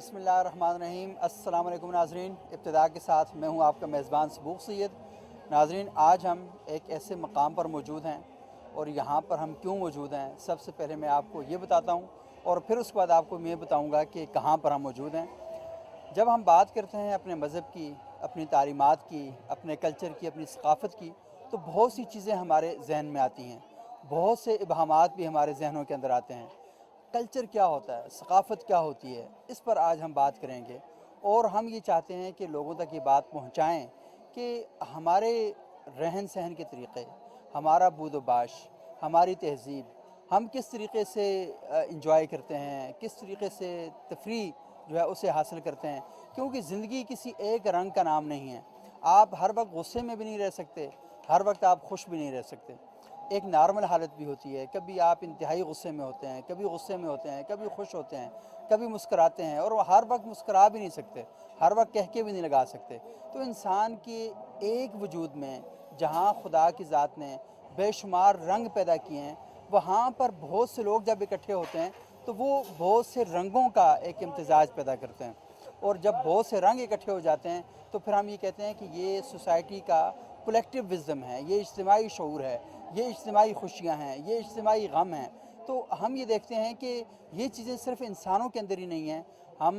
बिस्मिल्लाहिर्रहमानिर्रहीम। अस्सलाम वालेकुम नाज़रीन। इब्तिदा के साथ मैं हूं आपका मेज़बान सबूक सैयद। नाज़रीन, आज हम एक ऐसे मकाम पर मौजूद हैं और यहाँ पर हम क्यों मौजूद हैं सबसे पहले मैं आपको ये बताता हूँ और फिर उसके बाद आपको मैं बताऊँगा कि कहाँ पर हम मौजूद हैं। जब हम बात करते हैं अपने मज़हब की, अपनी तालीमात की, अपने कल्चर की, अपनी सकाफ़त की, तो बहुत सी चीज़ें हमारे जहन में आती हैं, बहुत से इबहामात भी हमारे जहनों के अंदर आते हैं। कल्चर क्या होता है, सकाफ़त क्या होती है, इस पर आज हम बात करेंगे और हम ये चाहते हैं कि लोगों तक ये बात पहुँचाएँ कि हमारे रहन सहन के तरीक़े, हमारा बूदोबाश, हमारी तहज़ीब, हम किस तरीक़े से इंजॉय करते हैं, किस तरीक़े से तफरीह जो है उसे हासिल करते हैं। क्योंकि ज़िंदगी किसी एक रंग का नाम नहीं है। आप हर वक्त गुस्से में भी नहीं रह सकते, हर वक्त आप खुश भी नहीं रह सकते। एक नॉर्मल हालत भी होती है, कभी आप इंतहाई गुस्से में होते हैं, कभी गुस्से में होते हैं, कभी खुश होते हैं, कभी मुस्कुराते हैं और हर वक्त मुस्कुरा भी नहीं सकते, हर वक्त कह के भी नहीं लगा सकते। तो इंसान के एक वजूद में जहाँ खुदा की ज़ात ने बेशुमार रंग पैदा किए हैं, वहाँ पर बहुत से लोग जब इकट्ठे होते हैं तो वो बहुत से रंगों का एक इम्तिजाज पैदा करते हैं और जब बहुत से रंग इकट्ठे हो जाते हैं तो फिर हम ये कहते हैं कि ये सोसाइटी का कलेक्टिव विज़डम है, ये इज्तिमाई शऊर है, ये इज्तिमाई खुशियाँ हैं, ये इज्तिमाई गम हैं। तो हम ये देखते हैं कि ये चीज़ें सिर्फ़ इंसानों के अंदर ही नहीं हैं, हम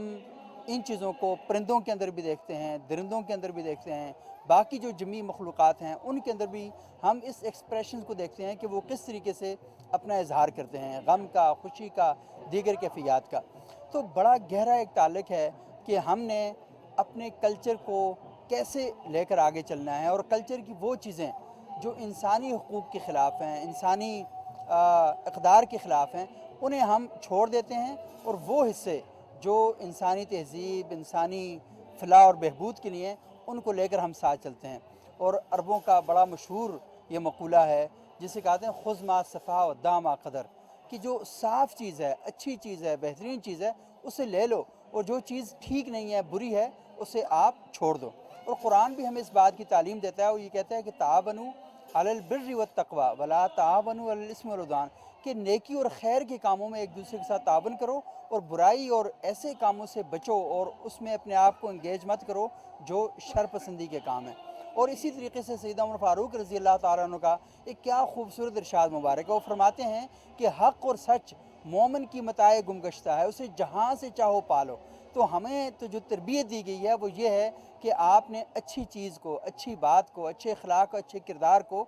इन चीज़ों को परिंदों के अंदर भी देखते हैं, दरिंदों के अंदर भी देखते हैं, बाकी जो जमी मखलूक़ात हैं उनके अंदर भी हम इस एक्सप्रेशन को देखते हैं कि वो किस तरीके से अपना इजहार करते हैं, गम का, खुशी का, दीगर कैफियत का। तो बड़ा गहरा एक ताल्लुक़ है कि हमने अपने कल्चर को कैसे लेकर आगे चलना है और कल्चर की वो चीज़ें जो इंसानी हुकूक़ के ख़िलाफ़ हैं, इंसानी इक़दार के ख़िलाफ़ हैं, उन्हें हम छोड़ देते हैं और वो हिस्से जो इंसानी तहज़ीब, इंसानी फ़लाह और बहबूद के लिए उनको लेकर हम साथ चलते हैं। और अरबों का बड़ा मशहूर ये मक़ूला है जिसे कहते हैं खुज़ मा सफ़ा व दा मा क़दर, कि जो साफ़ चीज़ है, अच्छी चीज़ है, बेहतरीन चीज़ है, उसे ले लो और जो चीज़ ठीक नहीं है, बुरी है, उसे आप छोड़ दो। और कुरान भी हमें इस बात की तालीम देता है और ये कहता है कि ताबनु अलल बिर्रि वत तक़वा वला ताबनु अलल इस्मि वल उद्वान, कि नेकी और खैर के कामों में एक दूसरे के साथ ताबन करो और बुराई और ऐसे कामों से बचो और उसमें अपने आप को इंगेज मत करो जो शर पसंदी के काम है। और इसी तरीके से सैयदना उमर फ़ारूक रज़ी अल्लाह तआला अन्हु का एक क्या खूबसूरत इरशाद मुबारक है। वो फरमाते हैं कि हक़ और सच मोमिन की मताए गुमगश्ता है, उसे जहाँ से चाहो पालो। तो हमें तो जो तरबियत दी गई है वो ये है कि आपने अच्छी चीज़ को, अच्छी बात को, अच्छे अखलाक को, अच्छे किरदार को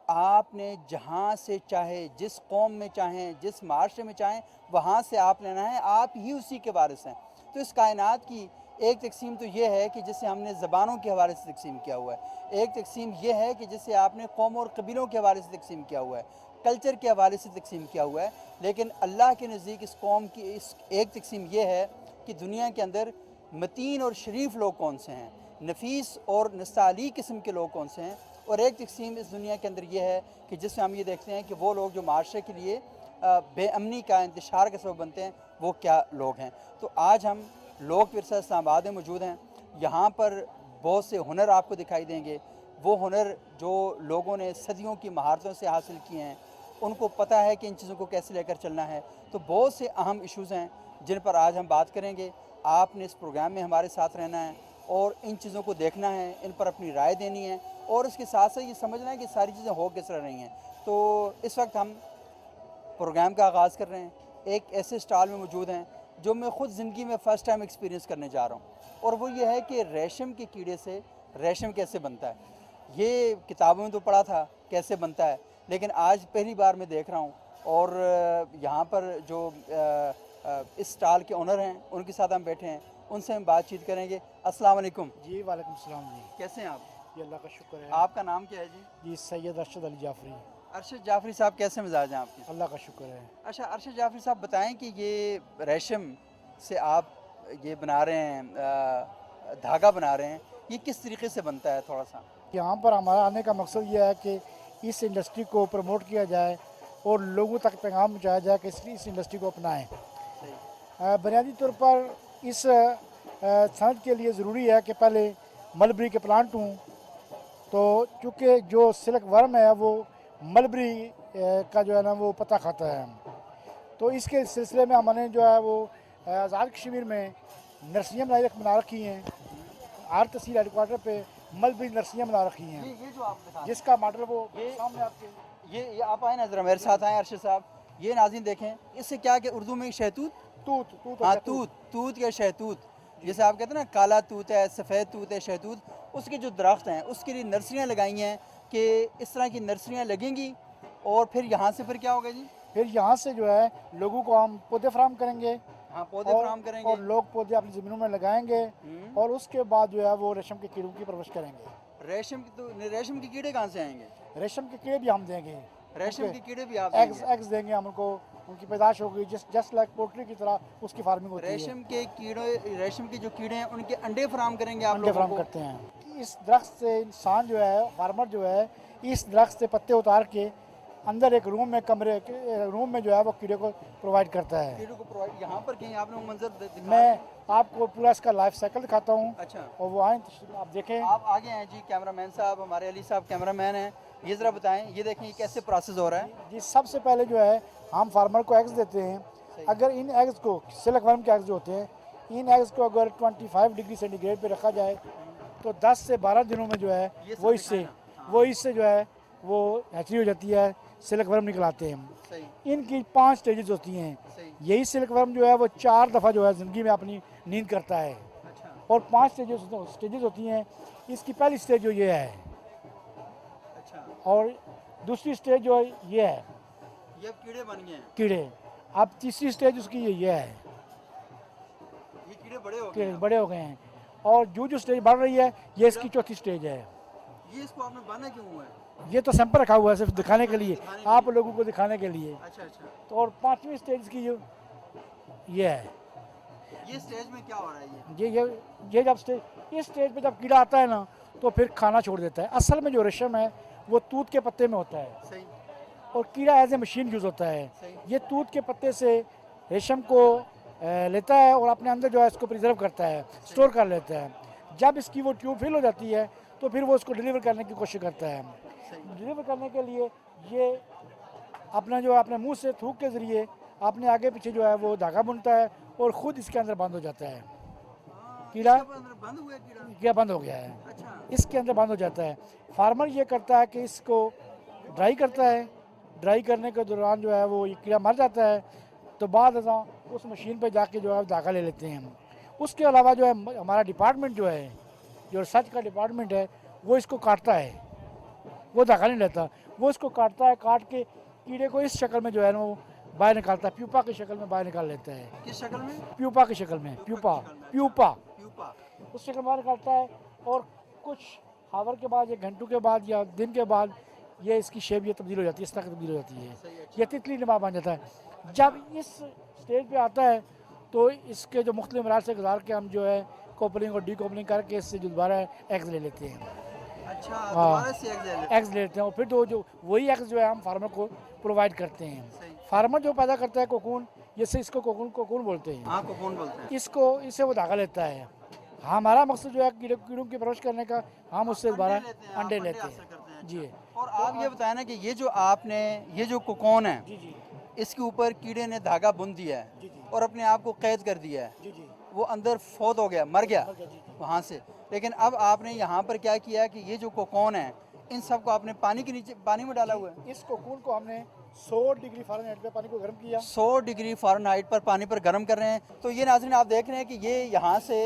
आपने जहाँ से चाहे, जिस कौम में चाहें, जिस माशरे में चाहें, वहाँ से आप लेना है, आप ही उसी के वारिस हैं। तो इस कायनात की एक तकसीम तो ये है कि जिसे हमने ज़बानों के हवाले से तकसीम किया हुआ है, एक तकसीम ये है कि जिसे आपने कौम और कबीलों के हवाले से तकसीम किया हुआ है, कल्चर के हवाले से तकसीम किया हुआ है। लेकिन अल्लाह के नज़दीक इस कौम की इस एक तकसीम ये है कि दुनिया के अंदर मतीन और शरीफ लोग कौन से हैं, नफीस और नस्ताली किस्म के लोग कौन से हैं। और एक तकसीम इस दुनिया के अंदर ये है कि जिसमें हम ये देखते हैं कि वो लोग जो माशरे के लिए बेअमनी का इंतशार का सबब बनते हैं, वो क्या लोग हैं। तो आज हम लोक विरसा इस्लामाबाद में मौजूद हैं। यहाँ पर बहुत से हुनर आपको दिखाई देंगे, वो हुनर जो लोगों ने सदियों की महारतों से हासिल किए हैं, उनको पता है कि इन चीज़ों को कैसे लेकर चलना है। तो बहुत से अहम इशूज़ हैं जिन पर आज हम बात करेंगे। आपने इस प्रोग्राम में हमारे साथ रहना है और इन चीज़ों को देखना है, इन पर अपनी राय देनी है और इसके साथ साथ ये समझना है कि सारी चीज़ें हो किस तरह रही हैं। तो इस वक्त हम प्रोग्राम का आगाज़ कर रहे हैं। एक ऐसे स्टॉल में मौजूद हैं जो मैं ख़ुद ज़िंदगी में फ़र्स्ट टाइम एक्सपीरियंस करने जा रहा हूँ और वो ये है कि रेशम के कीड़े से रेशम कैसे बनता है। ये किताबों में तो पढ़ा था कैसे बनता है, लेकिन आज पहली बार मैं देख रहा हूँ। और यहाँ पर जो इस स्टॉल के ओनर हैं उनके साथ हम बैठे हैं, उनसे हम बातचीत करेंगे। अस्सलाम वालेकुम जी वालेकुम सलाम जी। कैसे हैं आप? ये अल्लाह का शुक्र है। आपका नाम क्या है जी? जी सैयद अरशद अली जाफरी। अरशद जाफरी साहब, कैसे मिजाज हैं आपके? अल्लाह का शुक्र है। अच्छा अरशद जाफरी साहब, बताएं कि ये रेशम से आप ये बना रहे हैं, धागा बना रहे हैं, ये किस तरीके से बनता है थोड़ा सा? यहाँ पर हमारा आने का मकसद ये है कि इस इंडस्ट्री को प्रमोट किया जाए और लोगों तक पैगाम पहुँचाया जाए कि इस इंडस्ट्री को अपनाएं। सही। बुनियादी तौर पर इस सनत के लिए ज़रूरी है कि पहले मलबरी के प्लांट हों। तो चूँकि जो सिल्क वर्म है वो मलबरी का जो है ना वो पत्ता खाता है, तो इसके सिलसिले में हमने जो है वो आज़ाद कश्मीर में नर्सरियाँ बना रखी हैं। हर तहसील हेडक्वार्टर पे मलबरी नर्सरियाँ बना रखी हैं, ये जो आप दिखा जिसका मॉडल वो ये- सामने आपके ये आप आए ना ज़रा मेरे साथ आए अरशद साहब, ये नाज़रीन देखें, इससे क्या कि उर्दू में शहतूत, तूत तूत हाँ और शहतूत। तूत या शहतूत, जैसे आप कहते हैं ना काला तूत है, सफ़ेद तूत है, शहतूत, उसके जो दरख्त हैं उसके लिए नर्सरियाँ लगाई हैं कि इस तरह की नर्सरियाँ लगेंगी और फिर यहाँ से फिर क्या होगा जी? फिर यहाँ से जो है लोगों को हम पौधे फराहम करेंगे हाँ पौधे फराहम करेंगे। और लोग पौधे अपनी ज़मीनों में लगाएंगे और उसके बाद जो है वो रेशम के कीड़ों की परवरिश करेंगे। रेशम के कीड़े कहाँ से आएंगे? रेशम के कीड़े भी हम देंगे, रेशम के कीड़े भी आप एग्स देंगे? एग्स देंगे हम उनको, उनकी पैदाश होगी जस्ट लाइक पोल्ट्री की तरह उसकी फार्मिंग होती है। रेशम के जो कीड़े हैं उनके अंडे फराम करेंगे आप अंडे लोगों फराम को? करते हैं। इस दरख्त से इंसान जो है, फार्मर जो है, इस दरख्त से पत्ते उतार के अंदर एक रूम में जो है वो कीड़े को प्रोवाइड करता है। कीड़ों को प्रोवाइड, यहाँ पर कहीं आपने वो मंजर दिखा? मैं आपको पूरा इसका लाइफ साइकिल दिखाता हूँ अच्छा, और वो आए आप देखें। आप आगे हैं जी, कैमरामैन साहब, हमारे अली साहब कैमरामैन हैं, ये ज़रा बताएं, ये देखें ये कैसे प्रोसेस हो रहा है? जी सबसे पहले जो है हम फार्मर को एग्स देते हैं। अगर इन एग्स को, सिल्क वर्म के एग्स जो होते हैं, इन एग्स को अगर 25 डिग्री सेंटीग्रेड पे रखा जाए तो 10 से 12 दिनों में जो है वो इससे जो है वो हैचरी हो जाती है, सिल्क वर्म निकलाते हैं हम। सही इनकी 5 स्टेजेस होती हैं। सही, यही सिल्क वर्म जो है वो 4 दफ़ा जो है ज़िंदगी में अपनी नींद करता है अच्छा और 5 स्टेजेस होती हैं। इसकी पहली स्टेज जो ये है अच्छा, और दूसरी स्टेज जो है ये है ये अब कीड़े बन गए हैं, कीड़े। अब तीसरी स्टेज उसकी ये है, ये कीड़े बड़े हो गए कीड़े हैं। बड़े हो गए हैं। और जो स्टेज बढ़ रही है ये इसकी चौथी स्टेज है। ये इसको आपने बांधा क्यों हुआ है? ये तो सैंपल रखा हुआ है सिर्फ दिखाने के लिए, आप लोगों को दिखाने के लिए। अच्छा अच्छा, तो और 5वीं स्टेज की जो ये है, ये स्टेज में क्या हो रहा है? ये ये जब इस स्टेज पे जब कीड़ा आता है ना तो फिर खाना छोड़ देता है। असल में जो रेशम है वो तूत के पत्ते में होता है सही और कीड़ा एज ए मशीन यूज़ होता है। सही, ये तूत के पत्ते से रेशम को लेता है और अपने अंदर जो है इसको प्रिजर्व करता है, स्टोर कर लेता है। जब इसकी वो ट्यूब फिल हो जाती है तो फिर वो उसको डिलीवर करने की कोशिश करता है। सही, डिलीवर करने के लिए ये अपने मुंह से थूक के ज़रिए अपने आगे पीछे जो है वो धागा बुनता है और ख़ुद इसके अंदर बंद हो जाता है। कीड़ा इसके अंदर बंद हुआ है कीड़ा? क्या बंद हो गया है, अच्छा इसके अंदर बंद हो जाता है। फार्मर ये करता है कि इसको ड्राई करता है। ड्राई करने के दौरान जो है वो ये कीड़ा मर जाता है तो बाद उस मशीन पे जाके जो है धागा ले लेते हैं हम। उसके अलावा जो है हमारा डिपार्टमेंट जो है, जो रिसर्च का डिपार्टमेंट है, वो इसको काटता है। वो धागा नहीं लेता, वो इसको काटता है, काट के कीड़े को इस शक्ल में जो है ना वो बाहर निकालता है, प्यूपा की शक्ल में बाहर निकाल लेता है। किस शक्ल में? प्यूपा की शक्ल में, प्यूपा प्यूपा, उस शक्ल में बाहर निकालता है और कुछ हावर के बाद, 1 घंटों के बाद या दिन के बाद ये इसकी शेप ये तब्दील हो जाती है, इस तरह तब्दील हो जाती है। सही, अच्छा। ये तितली नमा बन जाता है। जब इस स्टेज पे आता है तो इसके जो मुख्तलिफ मराहल से गुजार के हम जो है कोपलिंग और डी कोपलिंग करके इससे जो दोबारा एग्स ले लेते हैं। अच्छा, हाँ। दोबारा से एग्स ले लेते एग्स ले लेते हैं और फिर जो वही एग्स जो है हम फार्मर को प्रोवाइड करते हैं। सही। फार्मर जो पैदा करता है कोकून, जैसे इसको कोकून बोलते हैं, हाँ कोकून बोलते हैं। इससे वो धागा लेता है। हमारा मकसद जो है कीड़ों की परवरिश करने का, हम उससे दोबारा अंडे लेते हासिल हैं। करते हैं। जी और आप ये बताएं ना कि ये जो आपने ये जो कोकून है जी जी इसके ऊपर कीड़े ने धागा बुन दिया है जी जी और अपने आप को कैद कर दिया है, जी जी वो अंदर फौत हो गया, मर गया जी जी। वहाँ से। लेकिन अब आपने यहाँ पर क्या किया है कि ये जो कोकून है इन सब को आपने पानी के नीचे, पानी में डाला हुआ है। इस कोकून को हमने 100 डिग्री फ़ारेनहाइट पे पानी को गर्म किया। 100 डिग्री फ़ारेनहाइट पर पानी पर गर्म कर रहे हैं। तो ये नाज़रीन आप देख रहे हैं कि ये यहाँ से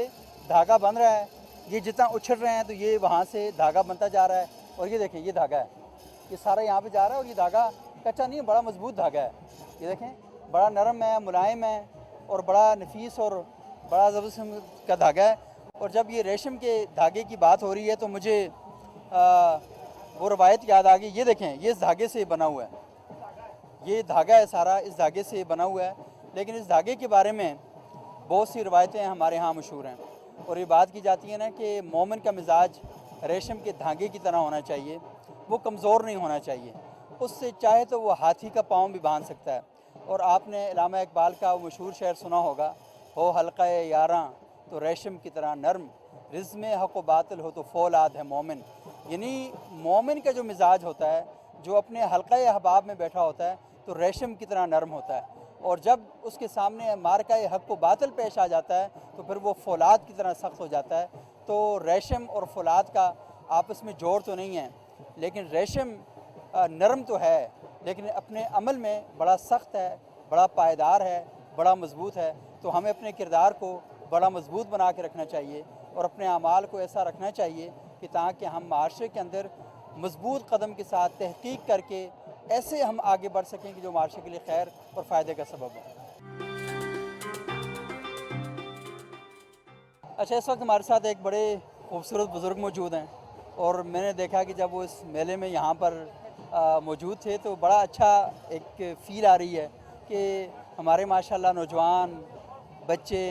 धागा बन रहा है, ये जितना उछल रहे हैं तो ये वहाँ से धागा बनता जा रहा है। और ये देखें ये धागा है, ये सारा यहाँ पे जा रहा है और ये धागा कच्चा नहीं है, बड़ा मजबूत धागा है। ये देखें बड़ा नरम है, मुलायम है और बड़ा नफीस और बड़ा ज़बरदस्त का धागा है। और जब ये रेशम के धागे की बात हो रही है तो मुझे वो रवायत याद आ गई। ये देखें ये इस धागे से बना हुआ है, ये धागा है सारा इस धागे से बना हुआ है। लेकिन इस धागे के बारे में बहुत सी रवायतें हमारे यहाँ मशहूर हैं और ये बात की जाती है ना कि मोमिन का मिजाज रेशम के धागे की तरह होना चाहिए, वो कमज़ोर नहीं होना चाहिए, उससे चाहे तो वो हाथी का पाँव भी बांध सकता है। और आपने अल्लामा इकबाल का वो मशहूर शेर सुना होगा, हो हल्का यारां तो रेशम की तरह नरम, रिज़्म हक़ व बातिल हो तो फौलाद है मोमिन। यानी मोमिन का जो मिजाज होता है, जो अपने हल्का अहबाब में बैठा होता है तो रेशम की तरह नरम होता है। اور جب اس کے سامنے مارکہ حق کو باطل پیش آ جاتا ہے تو پھر وہ فولاد کی طرح سخت ہو جاتا ہے. تو ریشم اور فولاد کا آپس میں جوڑ تو نہیں ہے، لیکن ریشم نرم تو ہے لیکن اپنے عمل میں بڑا سخت ہے، بڑا پائیدار ہے، بڑا مضبوط ہے. تو ہمیں اپنے کردار کو بڑا مضبوط بنا کے رکھنا چاہیے اور اپنے اعمال کو ایسا رکھنا چاہیے کہ تاکہ ہم معاشرے کے اندر مضبوط قدم کے ساتھ تحقیق کر کے ایسے ہم آگے بڑھ سکیں کہ جو معاشرے کے لیے خیر اور فائدے کا سبب ہو. اچھا، اس وقت ہمارے ساتھ ایک بڑے خوبصورت بزرگ موجود ہیں اور میں نے دیکھا کہ جب وہ اس میلے میں یہاں پر موجود تھے تو بڑا اچھا ایک فیل آ رہی ہے کہ ہمارے ماشاءاللہ نوجوان، بچے،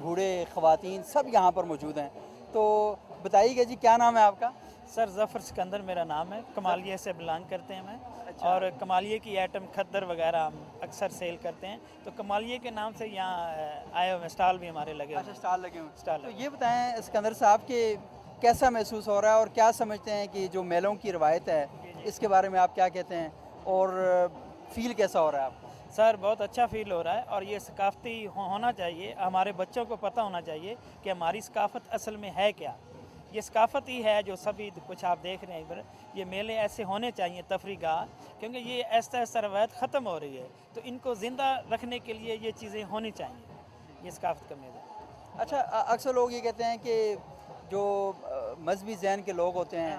بوڑھے، خواتین سب یہاں پر موجود ہیں. تو بتائیے گا جی، کیا نام ہے آپ کا؟ سر ظفر سکندر میرا نام ہے، کمالیہ سے بلانگ کرتے ہیں میں. اور کمالیہ کی ایٹم کھدر وغیرہ ہم اکثر سیل کرتے ہیں، تو کمالیہ کے نام سے یہاں آئے ہوئے اسٹال بھی ہمارے لگے ہوئے ہیں. اسٹال لگے ہوئے. اسٹال تو یہ بتائیں اسکندر صاحب کہ کیسا محسوس ہو رہا ہے اور کیا سمجھتے ہیں کہ جو میلوں کی روایت ہے اس کے بارے میں آپ کیا کہتے ہیں اور فیل کیسا ہو رہا ہے آپ کو؟ سر بہت اچھا فیل ہو رہا ہے اور یہ ثقافتی ہونا چاہیے. ہمارے بچوں کو پتہ ہونا چاہیے کہ ہماری ثقافت اصل میں ہے کیا. یہ ثقافت ہی ہے جو سبھی کچھ آپ دیکھ رہے ہیں ادھر. یہ میلے ایسے ہونے چاہیے، تفریح گاہ، کیونکہ یہ ایسا ایسا روایت ختم ہو رہی ہے تو ان کو زندہ رکھنے کے لیے یہ چیزیں ہونی چاہیے. یہ ثقافت کا میلہ. اچھا، اکثر لوگ یہ کہتے ہیں کہ جو مذہبی ذہن کے لوگ ہوتے ہیں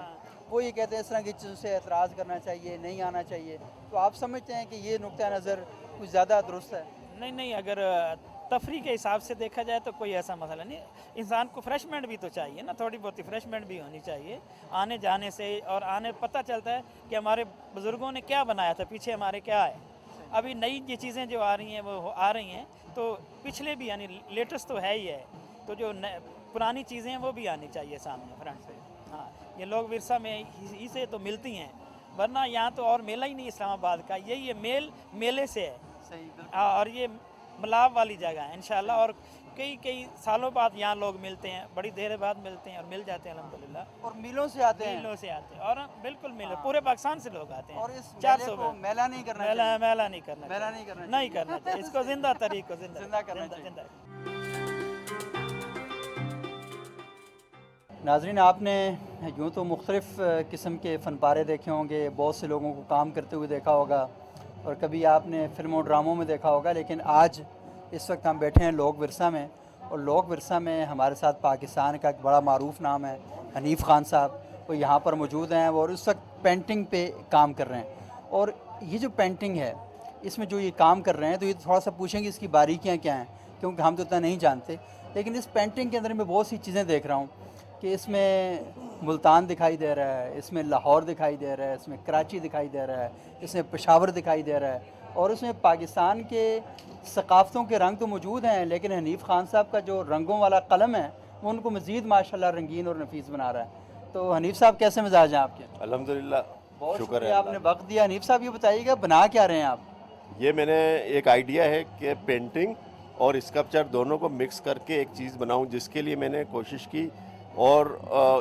وہ یہ کہتے ہیں اس طرح کی چیزوں سے اعتراض کرنا چاہیے، نہیں آنا چاہیے. تو آپ سمجھتے ہیں کہ یہ نقطہ نظر کچھ زیادہ درست ہے؟ نہیں، اگر تفریح کے حساب سے دیکھا جائے تو کوئی ایسا مسئلہ نہیں. انسان کو فریشمنٹ بھی تو چاہیے نا، تھوڑی بہت فریشمنٹ بھی ہونی چاہیے آنے جانے سے. اور آنے پتہ چلتا ہے کہ ہمارے بزرگوں نے کیا بنایا تھا، پیچھے ہمارے کیا ہے. ابھی نئی یہ چیزیں جو آ رہی ہیں وہ آ رہی ہیں تو پچھلے بھی یعنی لیٹسٹ تو ہے ہی ہے، تو جو پرانی چیزیں ہیں وہ بھی آنی چاہیے سامنے فرنٹ سے. ہاں، یہ لوگ ورثہ میں ہی سے تو ملتی ہیں، ورنہ یہاں تو اور میلہ ہی نہیں اسلام آباد کا. یہی ہے میلے سے ہے. صحیح. اور یہ ملاپ والی جگہ ہے انشاءاللہ. اور کئی سالوں بعد یہاں لوگ ملتے ہیں، بڑی دیر بعد ملتے ہیں اور مل جاتے ہیں الحمدللہ. اور میلوں سے آتے ہیں. میلوں سے آتے ہیں اور بالکل میلے پورے پاکستان سے لوگ آتے ہیں. اور اس 400 کو میلہ نہیں کرنا میلہ چاہیے. میلہ نہیں کرنا میلہ چاہیے. نہیں کرنا چاہیے. اس کو زندہ تاریخ کو زندہ کرنا چاہیے. زندہ. ناظرین، آپ نے یوں تو مختلف قسم کے فن پارے دیکھے ہوں گے، بہت سے لوگوں کو کام کرتے ہوئے دیکھا ہوگا اور کبھی آپ نے فلموں ڈراموں میں دیکھا ہوگا، لیکن آج اس وقت ہم بیٹھے ہیں لوک ورثہ میں. اور لوک ورثہ میں ہمارے ساتھ پاکستان کا ایک بڑا معروف نام ہے حنیف خان صاحب. وہ یہاں پر موجود ہیں اور اس وقت پینٹنگ پہ کام کر رہے ہیں. اور یہ جو پینٹنگ ہے اس میں جو یہ کام کر رہے ہیں تو یہ تھوڑا سا پوچھیں گے اس کی باریکیاں کیا ہیں، کیونکہ ہم تو اتنا نہیں جانتے. لیکن اس پینٹنگ کے اندر میں بہت سی چیزیں دیکھ رہا ہوں کہ اس میں ملتان دکھائی دے رہا ہے، اس میں لاہور دکھائی دے رہا ہے، اس میں کراچی دکھائی دے رہا ہے، اس میں پشاور دکھائی دے رہا ہے. اور اس میں پاکستان کے ثقافتوں کے رنگ تو موجود ہیں، لیکن حنیف خان صاحب کا جو رنگوں والا قلم ہے وہ ان کو مزید ماشاءاللہ رنگین اور نفیس بنا رہا ہے. تو حنیف صاحب کیسے مزاج ہیں آپ کے؟ الحمدللہ، بہت شکر شکریہ ہے آپ نے وقت دیا. حنیف صاحب یہ بتائیے گا بنا کیا رہے ہیں آپ؟ یہ میں نے ایک آئیڈیا ہے کہ پینٹنگ اور اسکلپچر دونوں کو مکس کر کے ایک چیز بناؤں، جس کے لیے میں نے کوشش کی اور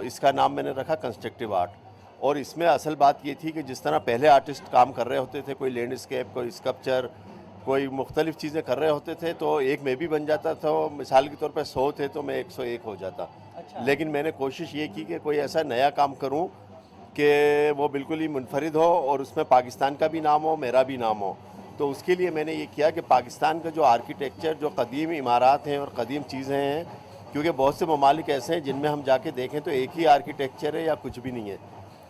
اس کا نام میں نے رکھا کنسٹرکٹیو آرٹ. اور اس میں اصل بات یہ تھی کہ جس طرح پہلے آرٹسٹ کام کر رہے ہوتے تھے، کوئی لینڈ اسکیپ، کوئی اسکلپچر، کوئی مختلف چیزیں کر رہے ہوتے تھے، تو ایک میں بھی بن جاتا تھا. مثال کے طور پہ 100 تھے تو میں 101 ہو جاتا. لیکن میں نے کوشش یہ کی کہ کوئی ایسا نیا کام کروں کہ وہ بالکل ہی منفرد ہو اور اس میں پاکستان کا بھی نام ہو، میرا بھی نام ہو. تو اس کے لیے میں نے یہ کیا کہ پاکستان کا جو آرکیٹیکچر، جو قدیم عمارات ہیں اور قدیم چیزیں ہیں، کیونکہ بہت سے ممالک ایسے ہیں جن میں ہم جا کے دیکھیں تو ایک ہی آرکیٹیکچر ہے یا کچھ بھی نہیں ہے.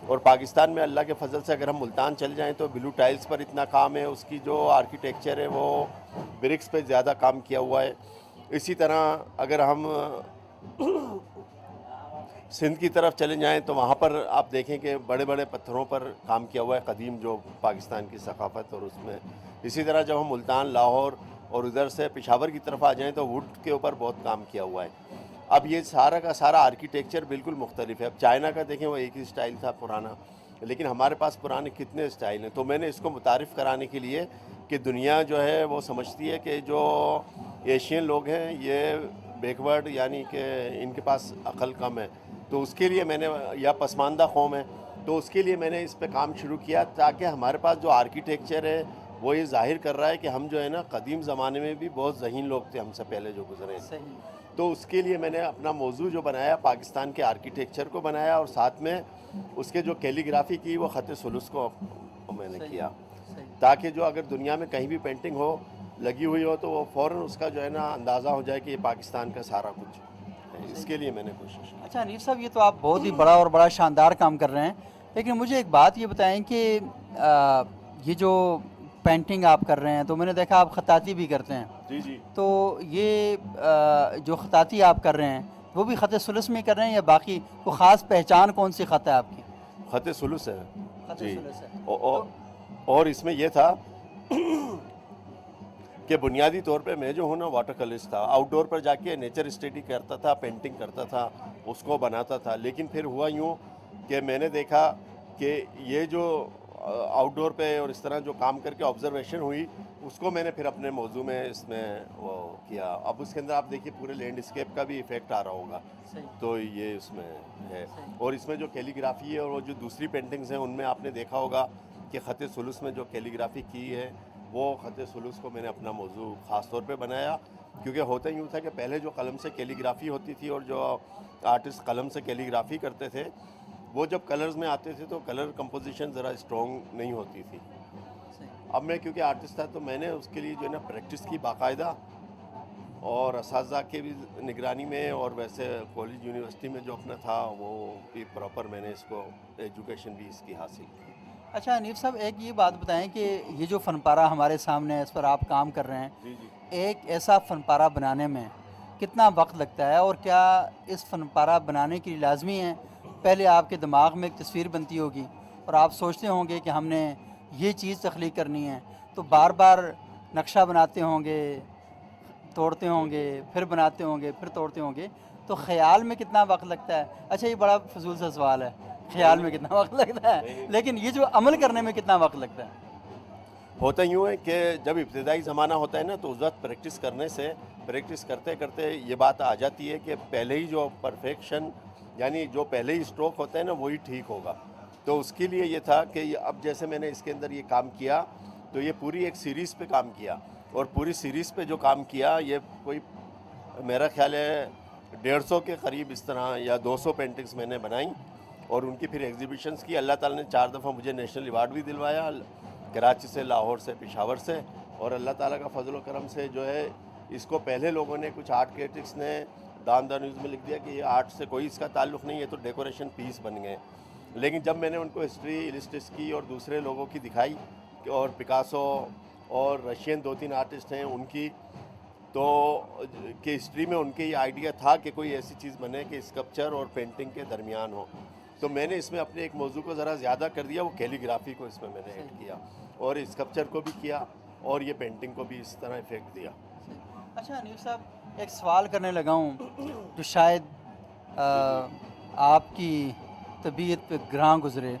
اور پاکستان میں اللہ کے فضل سے اگر ہم ملتان چل جائیں تو بلو ٹائلز پر اتنا کام ہے، اس کی جو آرکیٹیکچر ہے وہ برکس پہ زیادہ کام کیا ہوا ہے. اسی طرح اگر ہم سندھ کی طرف چلے جائیں تو وہاں پر آپ دیکھیں کہ بڑے بڑے پتھروں پر کام کیا ہوا ہے، قدیم جو پاکستان کی ثقافت. اور اس میں اسی طرح جب ہم ملتان، لاہور اور ادھر سے پشاور کی طرف آ جائیں تو ووڈ کے اوپر بہت کام کیا ہوا ہے. اب یہ سارا کا سارا آرکیٹیکچر بالکل مختلف ہے. اب چائنا کا دیکھیں وہ ایک ہی سٹائل تھا پرانا، لیکن ہمارے پاس پرانے کتنے سٹائل ہیں. تو میں نے اس کو متعارف کرانے کے لیے کہ دنیا جو ہے وہ سمجھتی ہے کہ جو ایشین لوگ ہیں یہ بیکورڈ، یعنی کہ ان کے پاس عقل کم ہے. تو اس کے لیے میں نے، یا پسماندہ قوم ہے، تو اس کے لیے میں نے اس پہ کام شروع کیا تاکہ ہمارے پاس جو آرکیٹیکچر ہے وہ یہ ظاہر کر رہا ہے کہ ہم جو ہے نا قدیم زمانے میں بھی بہت ذہین لوگ تھے ہم سے پہلے جو گزرے ہیں. صحیح. تو اس کے لیے میں نے اپنا موضوع جو بنایا پاکستان کے آرکیٹیکچر کو بنایا اور ساتھ میں اس کے جو کیلیگرافی کی وہ خط ثلث کو میں نے کیا, صحیح. تاکہ جو اگر دنیا میں کہیں بھی پینٹنگ ہو لگی ہوئی ہو تو وہ فوراً اس کا جو ہے نا اندازہ ہو جائے کہ یہ پاکستان کا سارا کچھ ہے. اس کے لیے میں نے کوشش کی. اچھا حنیف صاحب, یہ تو آپ بہت ہی بڑا اور بڑا شاندار کام کر رہے ہیں, لیکن مجھے ایک بات یہ بتائیں کہ یہ جو پینٹنگ آپ کر رہے ہیں تو میں نے دیکھا آپ خطاطی بھی کرتے ہیں. جی جی. تو یہ جو خطاطی آپ کر رہے ہیں وہ بھی خط ثلث میں کر رہے ہیں یا باقی کوئی خاص پہچان کون سی خط ہے آپ کی؟ خط ثلث ہے خط جی. ثلث ہے. اور اس میں یہ تھا کہ بنیادی طور پہ میں جو ہوں نا واٹر کلرس تھا, آؤٹ ڈور پر جا کے نیچر اسٹڈی کرتا تھا, پینٹنگ کرتا تھا, اس کو بناتا تھا. لیکن پھر ہوا یوں کہ میں نے دیکھا کہ یہ جو آؤٹ ڈور پہ اور اس طرح جو کام کر کے آبزرویشن ہوئی اس کو میں نے پھر اپنے موضوع میں اس میں وہ کیا. اب اس کے اندر آپ دیکھیے پورے لینڈ اسکیپ کا بھی ایفیکٹ آ رہا ہوگا. صحیح. تو یہ اس میں ہے. صحیح. اور اس میں جو کیلیگرافی ہے اور وہ جو دوسری پینٹنگز ہیں ان میں آپ نے دیکھا ہوگا کہ خط ثلث میں جو کیلیگرافی کی ہے وہ خط ثلث کو میں نے اپنا موضوع خاص طور پہ بنایا, کیونکہ ہوتا یوں تھا کہ پہلے جو قلم سے کیلیگرافی ہوتی تھی اور جو آرٹسٹ قلم سے کیلیگرافی کرتے تھے وہ جب کلرز میں آتے تھے تو کلر کمپوزیشن ذرا اسٹرانگ نہیں ہوتی تھی. صحیح. اب میں کیونکہ آرٹسٹ تھا تو میں نے اس کے لیے جو ہے نا پریکٹس کی باقاعدہ, اور اساتذہ کے بھی نگرانی میں اور ویسے کالج یونیورسٹی میں جو اپنا تھا وہ بھی پراپر میں نے اس کو ایجوکیشن بھی اس کی حاصل کی. اچھا حنیف صاحب, ایک یہ بات بتائیں کہ یہ جو فن پارہ ہمارے سامنے ہے اس پر آپ کام کر رہے ہیں, جی جی. ایک ایسا فن پارہ بنانے میں کتنا وقت لگتا ہے, اور کیا اس فن پارہ بنانے کے لیے لازمی ہے پہلے آپ کے دماغ میں ایک تصویر بنتی ہوگی اور آپ سوچتے ہوں گے کہ ہم نے یہ چیز تخلیق کرنی ہے, تو بار بار نقشہ بناتے ہوں گے, توڑتے ہوں گے, پھر بناتے ہوں گے, پھر توڑتے ہوں گے, تو خیال میں کتنا وقت لگتا ہے؟ اچھا یہ بڑا فضول سا سوال ہے, خیال میں کتنا وقت لگتا ہے, لیکن یہ جو عمل کرنے میں کتنا وقت لگتا ہے؟ ہوتا یوں ہے کہ جب ابتدائی زمانہ ہوتا ہے نا تو اس وقت پریکٹس کرنے سے پریکٹس کرتے کرتے یہ بات آ جاتی ہے کہ پہلے ہی جو پرفیکشن یعنی جو پہلے ہی اسٹروک ہوتا ہے نا وہی ٹھیک ہوگا. تو اس کے لیے یہ تھا کہ اب جیسے میں نے اس کے اندر یہ کام کیا تو یہ پوری ایک سیریز پہ کام کیا, اور پوری سیریز پہ جو کام کیا یہ کوئی میرا خیال ہے 150 کے قریب اس طرح یا 200 پینٹنگز میں نے بنائیں اور ان کی پھر ایگزیبیشنز کی. اللہ تعالیٰ نے 4 دفعہ مجھے نیشنل ایوارڈ بھی دلوایا, کراچی سے, لاہور سے, پشاور سے, اور اللہ تعالیٰ کا فضل و کرم سے جو ہے اس کو پہلے لوگوں نے کچھ آرٹ کریٹکس نے دان نیوز میں لکھ دیا کہ یہ آرٹ سے کوئی اس کا تعلق نہیں ہے, تو ڈیکوریشن پیس بن گئے. لیکن جب میں نے ان کو ہسٹری السٹس کی اور دوسرے لوگوں کی دکھائی اور پکاسو اور رشین 2-3 آرٹسٹ ہیں ان کی, تو کہ ہسٹری میں ان کے یہ آئیڈیا تھا کہ کوئی ایسی چیز بنے کہ اسکلپچر اور پینٹنگ کے درمیان ہو, تو میں نے اس میں اپنے ایک موضوع کو ذرا زیادہ کر دیا, وہ کیلیگرافی کو اس میں نے ایڈ کیا اور اسکلپچر کو بھی کیا اور یہ پینٹنگ کو بھی اس طرح افیکٹ دیا. اچھا حنیف صاحب, ایک سوال کرنے لگا ہوں جو شاید آپ کی طبیعت پہ گراں گزرے,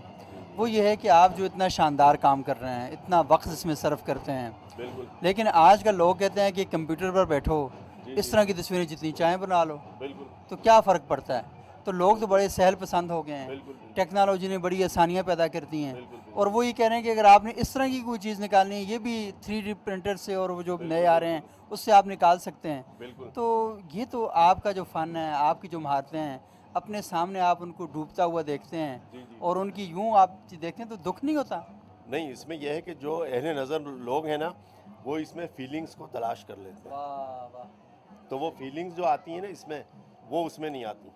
وہ یہ ہے کہ آپ جو اتنا شاندار کام کر رہے ہیں, اتنا وقت اس میں صرف کرتے ہیں, بالکل. لیکن آج کل لوگ کہتے ہیں کہ کمپیوٹر پر بیٹھو اس طرح کی تصویریں جتنی چاہیں بنا لو, بالکل تو کیا فرق پڑتا ہے؟ تو لوگ تو بڑے سہل پسند ہو گئے ہیں, بالکل ٹیکنالوجی نے بڑی آسانیاں پیدا کرتی ہیں, بالکل اور وہ یہ کہہ رہے ہیں کہ اگر آپ نے اس طرح کی کوئی چیز نکالنی ہے یہ بھی 3D پرنٹر سے اور وہ جو نئے آ رہے ہیں اس سے آپ نکال سکتے ہیں. بالکل. تو یہ تو آپ کا جو فن ہے, آپ کی جو مہارتیں ہیں, اپنے سامنے آپ ان کو ڈوبتا ہوا دیکھتے ہیں اور ان کی یوں آپ دیکھتے ہیں تو دکھ نہیں ہوتا؟ نہیں, اس میں یہ ہے کہ جو اہل نظر لوگ ہیں نا وہ اس میں فیلنگز کو تلاش کر لیتے ہیں, واہ واہ, تو وہ فیلنگز جو آتی ہیں نا اس میں وہ اس میں نہیں آتی.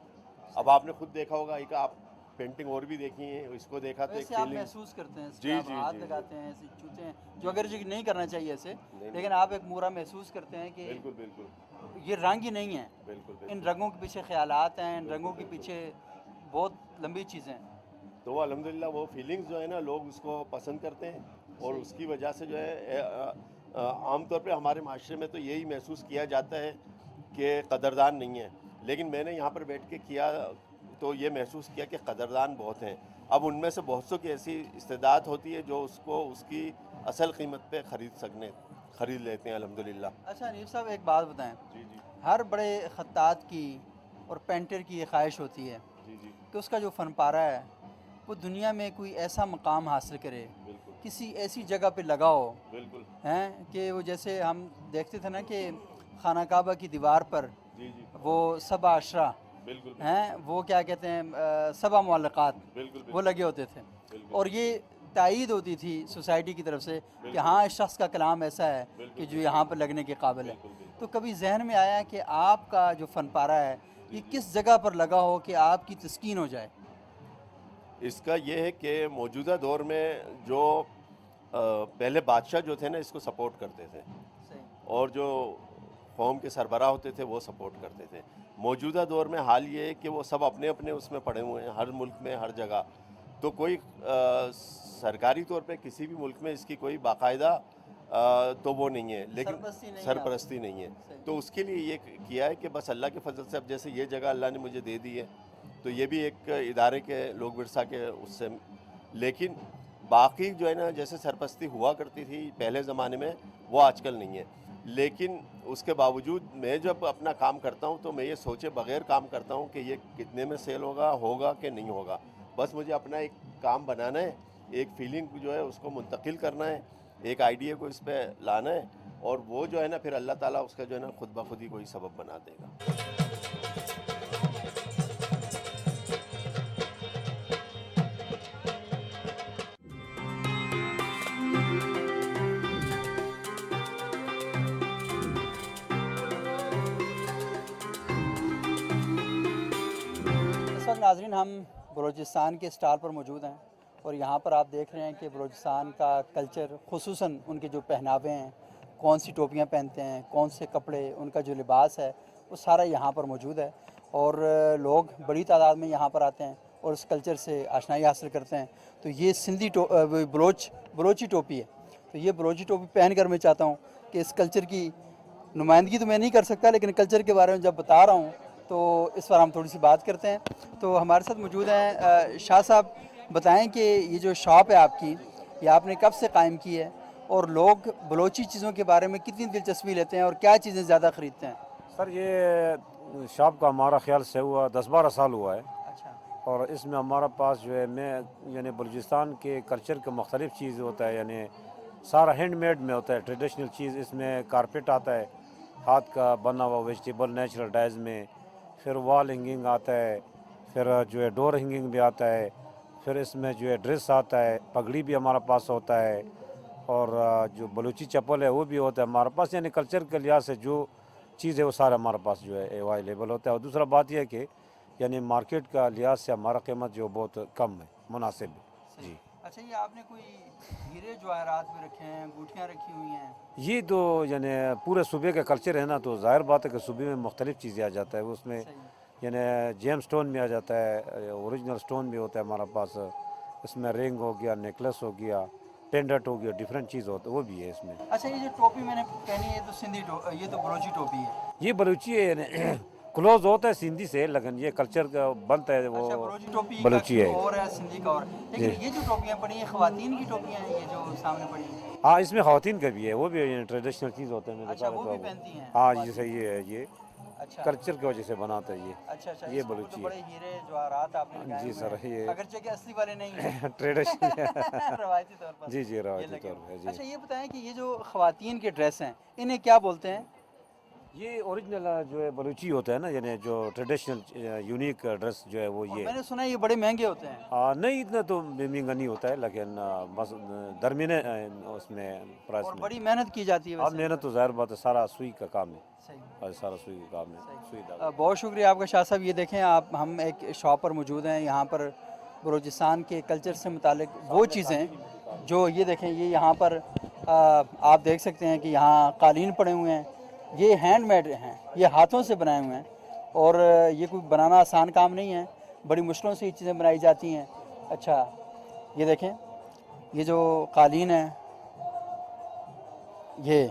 اب آپ نے خود دیکھا ہوگا, ایک آپ پینٹنگ اور بھی دیکھی ہیں, اس کو دیکھا تو ایک ویسے آپ فیلنگ محسوس کرتے ہیں, جی آپ جی ہاتھ جی لگاتے ہیں, ایسے چھوتے ہیں, جو اگر جو نہیں کرنا چاہیے ایسے, لیکن آپ ایک مورا محسوس کرتے ہیں کہ بالکل بالکل یہ رنگ ہی نہیں ہے, بالکل ان رنگوں کے پیچھے خیالات ہیں, ان رنگوں کے پیچھے بہت لمبی چیزیں ہیں. تو وہ الحمدللہ وہ فیلنگز جو ہے نا لوگ اس کو پسند کرتے ہیں, اور اس کی وجہ سے جو ہے عام طور پہ ہمارے معاشرے میں تو یہی محسوس کیا جاتا ہے کہ قدردان نہیں ہے, لیکن میں نے یہاں پر بیٹھ کے کیا تو یہ محسوس کیا کہ قدردان بہت ہیں. اب ان میں سے بہت سو کی ایسی استعداد ہوتی ہے جو اس کو اس کی اصل قیمت پہ خرید لیتے ہیں الحمدللہ. اچھا حنیف صاحب, ایک بات بتائیں, جی جی ہر بڑے خطاط کی اور پینٹر کی یہ خواہش ہوتی ہے جی جی کہ اس کا جو فن پارہ ہے وہ دنیا میں کوئی ایسا مقام حاصل کرے بالکل کہ کسی ایسی جگہ پہ لگا ہو بالکل ہیں کہ وہ جیسے ہم دیکھتے تھے نا کہ خانہ کعبہ کی دیوار پر جی جی وہ سبع عشرہ بالکل ہیں، وہ کیا کہتے ہیں سبع معلقات بالکل وہ لگے ہوتے تھے، بالکل اور یہ تائید ہوتی تھی سوسائٹی کی طرف سے کہ ہاں اس شخص کا کلام ایسا ہے کہ جو یہاں پر لگنے کے قابل ہے. تو کبھی ذہن میں آیا کہ آپ کا جو فن پارہ ہے یہ کس جگہ پر لگا ہو کہ آپ کی تسکین ہو جائے؟ اس کا یہ ہے کہ موجودہ دور میں جو پہلے بادشاہ جو تھے نا اس کو سپورٹ کرتے تھے، اور جو قوم کے سربراہ ہوتے تھے وہ سپورٹ کرتے تھے. موجودہ دور میں حال یہ ہے کہ وہ سب اپنے اپنے اس میں پڑے ہوئے ہیں، ہر ملک میں ہر جگہ. تو کوئی سرکاری طور پہ کسی بھی ملک میں اس کی کوئی باقاعدہ تو وہ نہیں ہے، لیکن سرپرستی نہیں ہے. تو اس کے لیے یہ کیا ہے کہ بس اللہ کے فضل سے اب جیسے یہ جگہ اللہ نے مجھے دے دی ہے تو یہ بھی ایک ادارے کے لوگ ورثہ کے اس سے، لیکن باقی جو ہے نا جیسے سرپرستی ہوا کرتی تھی پہلے زمانے میں وہ آج کل نہیں ہے. لیکن اس کے باوجود میں جب اپنا کام کرتا ہوں تو میں یہ سوچے بغیر کام کرتا ہوں کہ یہ کتنے میں سیل ہوگا کہ نہیں ہوگا. بس مجھے اپنا ایک کام بنانا ہے، ایک فیلنگ جو ہے اس کو منتقل کرنا ہے، ایک آئیڈیا کو اس پہ لانا ہے، اور وہ جو ہے نا پھر اللہ تعالیٰ اس کا جو ہے نا خود بخود ہی کوئی سبب بنا دے گا. اس وقت ناظرین ہم بلوچستان کے اسٹال پر موجود ہیں، اور یہاں پر آپ دیکھ رہے ہیں کہ بلوچستان کا کلچر، خصوصاً ان کے جو پہناوے ہیں، کون سی ٹوپیاں پہنتے ہیں، کون سے کپڑے، ان کا جو لباس ہے وہ سارا یہاں پر موجود ہے. اور لوگ بڑی تعداد میں یہاں پر آتے ہیں اور اس کلچر سے آشنائی حاصل کرتے ہیں. تو یہ سندھی بلوچی ٹوپی ہے. تو یہ بلوچی ٹوپی پہن کر میں چاہتا ہوں کہ اس کلچر کی نمائندگی تو میں نہیں کر سکتا، لیکن کلچر کے بارے میں جب بتا رہا ہوں تو اس پر ہم تھوڑی سی بات کرتے ہیں. تو ہمارے ساتھ موجود ہیں شاہ صاحب. بتائیں کہ یہ جو شاپ ہے آپ کی، یہ آپ نے کب سے قائم کی ہے، اور لوگ بلوچی چیزوں کے بارے میں کتنی دلچسپی لیتے ہیں اور کیا چیزیں زیادہ خریدتے ہیں؟ سر یہ شاپ کا ہمارا خیال سے ہوا 10-12 سال ہوا ہے، اچھا اور اس میں ہمارا پاس جو ہے یعنی بلوچستان کے کلچر کا مختلف چیز ہوتا ہے، یعنی سارا ہینڈ میڈ میں ہوتا ہے، ٹریڈیشنل چیز. اس میں کارپیٹ آتا ہے ہاتھ کا بنا ہوا ویجیٹیبل نیچرل ڈائز میں، پھر وال ہنگنگ آتا ہے، پھر جو ہے ڈور ہنگنگ بھی آتا ہے، پھر اس میں جو ہے ڈریس آتا ہے، پگڑی بھی ہمارا پاس ہوتا ہے، اور جو بلوچی چپل ہے وہ بھی ہوتا ہے ہمارے پاس. یعنی کلچر کے لحاظ سے جو چیز ہے وہ سارا ہمارے پاس جو ہے اویلیبل ہوتا ہے. اور دوسرا بات یہ ہے کہ یعنی مارکیٹ کا لحاظ سے ہمارا قیمت جو بہت کم ہے، مناسب ہے. جی اچھا، یہ آپ نے کوئی ہیرے جواہرات بھی رکھے ہیں، انگوٹھیاں رکھی ہوئی ہیں؟ یہ تو یعنی پورے صوبے کا کلچر ہے نا، تو ظاہر بات ہے کہ صوبے میں مختلف چیزیں آ جاتا ہے. اس میں یعنی جیم سٹون بھی آ جاتا ہے، اوریجنل سٹون بھی ہوتا ہے ہمارا پاس. اس میں رنگ ہو گیا، نیکلس ہو گیا، پینڈنٹ ہو گیا، ڈیفرنٹ چیز ہوتا ہے وہ بھی ہے اس میں. اچھا، یہ جو ٹوپی میں نے پہنی ہے تو یہ تو بلوچی ٹوپی ہے. یہ بلوچی ہے، یعنی کلوز ہوتا ہے سندھی سے، لیکن یہ کلچر کا بنتا ہے وہ بلوچی ٹوپی بلوچی ہے. اور ہے، سندھی کا اور. لیکن یہ جو ٹوپیاں پڑی ہیں خواتین کی ٹوپیاں ہیں، یہ جو سامنے پڑی ہیں؟ ہاں اس میں خواتین کا بھی ہے، وہ بھی ٹریڈیشنل چیز ہوتا ہے. اچھا، وہ بھی پہنتی ہیں؟ ہاں جیسے یہ ہے، یہ اچھا کلچر کی وجہ سے بناتا ہے یہ. اچھا اچھا، یہ اس میں تو بلوچی بڑے ہیرے جواہرات آپ نے لگائے جی ہوئے سر، ہیں، یہ اگرچہ کہ اصلی والے نہیں ہیں. ٹریڈیشنل روایتی طور پر. جی جی روایتی لگے طور ہوئے. پہ. اچھا، جی یہ بتائیں کہ یہ جو خواتین کے ڈریس ہیں انہیں کیا بولتے ہیں؟ یہ اوریجنل جو ہے بلوچی ہوتا ہے نا، یعنی جو ٹریڈیشنل یونیک ڈریس جو ہے وہ اور یہ. میں نے سنا ہے یہ بڑے مہنگے ہوتے ہیں. نہیں اتنا تو مہنگا نہیں ہوتا ہے، لیکن بس درمیانے اس میں پرائس اور میں. بڑی محنت کی جاتی ہے اب ویسے. محنت تو ظاہر بات ہے، سارا سوئی کا کام ہے. صحیح. سارا سوئی کا کام ہے، سوئی دھاگا. بہت شکریہ آپ کا شاہ صاحب. یہ دیکھیں آپ، ہم ایک شاپ پر موجود ہیں، یہاں پر بلوچستان کے کلچر سے متعلق وہ چیزیں جو یہ دیکھیں، یہ یہاں پر آپ دیکھ سکتے ہیں کہ یہاں قالین پڑے ہوئے ہیں. یہ ہینڈ میڈ ہیں، یہ ہاتھوں سے بنائے ہوئے ہیں، اور یہ کوئی بنانا آسان کام نہیں ہے، بڑی مشکلوں سے یہ چیزیں بنائی جاتی ہیں. اچھا، یہ دیکھیں یہ جو قالین ہے، یہ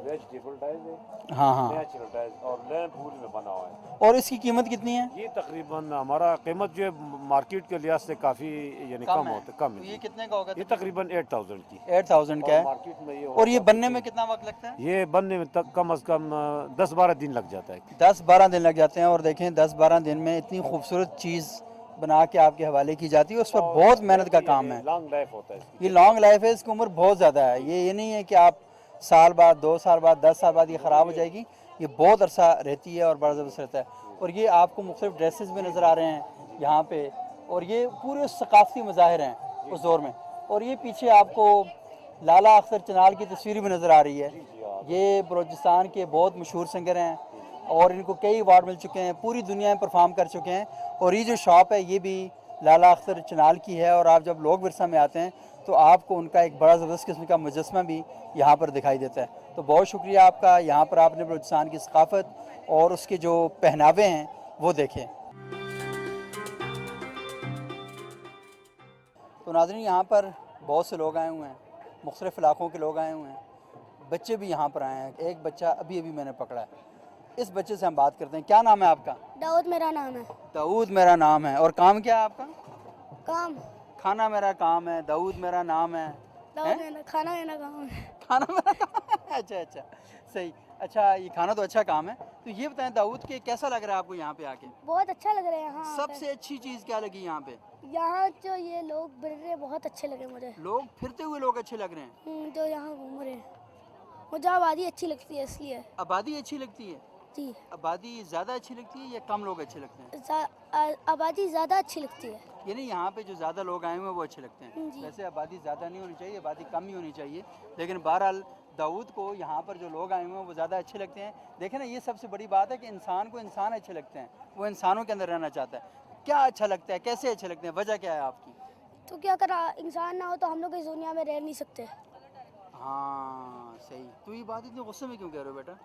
ویجیٹیبل ڈائز ہے، ہاں ہاں، نیچرل ڈائز، اور لیمپ وول میں بنا ہوا ہے. اور اس کی قیمت کتنی ہے؟ یہ تقریباً ہمارا قیمت جو ہے مارکیٹ کے لحاظ سے کافی یعنی کم ہوتا ہے، کم تو ہے. یہ کتنے کا ہوگا؟ یہ تقریباً 8000 کی 8000 کا ہے. مارکیٹ میں. یہ اور یہ بننے میں کتنا وقت لگتا ہے؟ یہ بننے میں تک کم از کم 10-12 دن لگ جاتا ہے. 10-12 دن لگ جاتے ہیں. اور دیکھیں 10-12 دن میں اتنی خوبصورت چیز बना के आपके हवाले की जाती है, उस पर बहुत मेहनत का काम है। लॉन्ग लाइफ होता है इसकी। ये लॉन्ग लाइफ है, इसकी उम्र बहुत ज़्यादा है। ये नहीं है कि आप साल बाद, 2 साल बाद, 10 साल बाद ये ख़राब हो जाएगी। ये बहुत अरसा रहती है और बड़ा ज़बरदस्त रहता है। और ये आपको मुख्तलिफ ड्रेसेस भी नज़र आ रहे हैं यहाँ पे, और ये पूरे सकाफ़ती मज़ाहिर हैं उस दौर में। और ये पीछे आपको लाला अख्तर चनाल की तस्वीर भी नज़र आ रही है। ये बलूचिस्तान के बहुत मशहूर सिंगर हैं और इनको कई अवार्ड मिल चुके हैं, पूरी दुनिया में परफॉर्म कर चुके हैं। और ये जो शॉप है ये भी लाला अख्तर चनाल की है। और आप जब लोक विरसा में आते हैं तो आपको उनका एक बड़ा ज़बरदस्त किस्म का मुजस्समा भी यहाँ पर दिखाई देता है। तो बहुत शुक्रिया आपका, यहाँ पर आपने बलूचिस्तान की सकाफ़त और उसके जो पहनावे हैं वो देखें। तो नाज़रीन, यहाँ पर बहुत से लोग आए हुए हैं, मुख्तलिफ़ इलाक़ों के लोग आए हुए हैं, बच्चे भी यहाँ पर आए हैं। एक बच्चा अभी अभी मैंने पकड़ा है, इस बच्चे से हम बात करते हैं। क्या नाम है आपका? दाऊद मेरा नाम है। दाऊद मेरा नाम है। और काम क्या है आपका? काम खाना मेरा काम है। दाऊद मेरा नाम है। दाऊद मेरा खाना मेरा काम है। खाना मेरा काम है। अच्छा अच्छा, सही। अच्छा, ये खाना तो अच्छा काम है। तो ये बताएं दाऊद के कैसा लग रहा है आपको यहाँ पे आके? बहुत अच्छा लग रहा है यहाँ आकर। सबसे अच्छी चीज़ क्या लगी यहाँ पे? यहाँ जो ये लोग फिर रहे बहुत अच्छे लगे मुझे। लोग, फिरते हुए लोग अच्छे लग रहे हैं। जो यहाँ घूम रहे हैं, मुझे आबादी अच्छी लगती है इसलिए। आबादी अच्छी लगती है? जी, आबादी ज़्यादा अच्छी लगती है या कम लोग अच्छे लगते हैं? आबादी ज़्यादा अच्छी लगती है। यानी यहाँ पे जो ज़्यादा लोग आए हुए हैं वो अच्छे लगते हैं। जी। वैसे आबादी ज़्यादा नहीं होनी चाहिए, आबादी कम ही होनी चाहिए। लेकिन बहरहाल दाऊद को यहाँ पर जो लोग आए हुए हैं वो ज़्यादा अच्छे लगते हैं। देखें ना, ये सबसे बड़ी बात है कि इंसान को इंसान अच्छे लगते हैं, वो इंसानों के अंदर रहना चाहता है। क्या अच्छा लगता है, कैसे अच्छे लगते हैं, वजह क्या है आपकी? तो क्या अगर इंसान ना हो तो हम लोग इस दुनिया में रह नहीं सकते। हाँ सही। तो ये बात इतने गुस्से में क्यों कह रहे हो बेटा?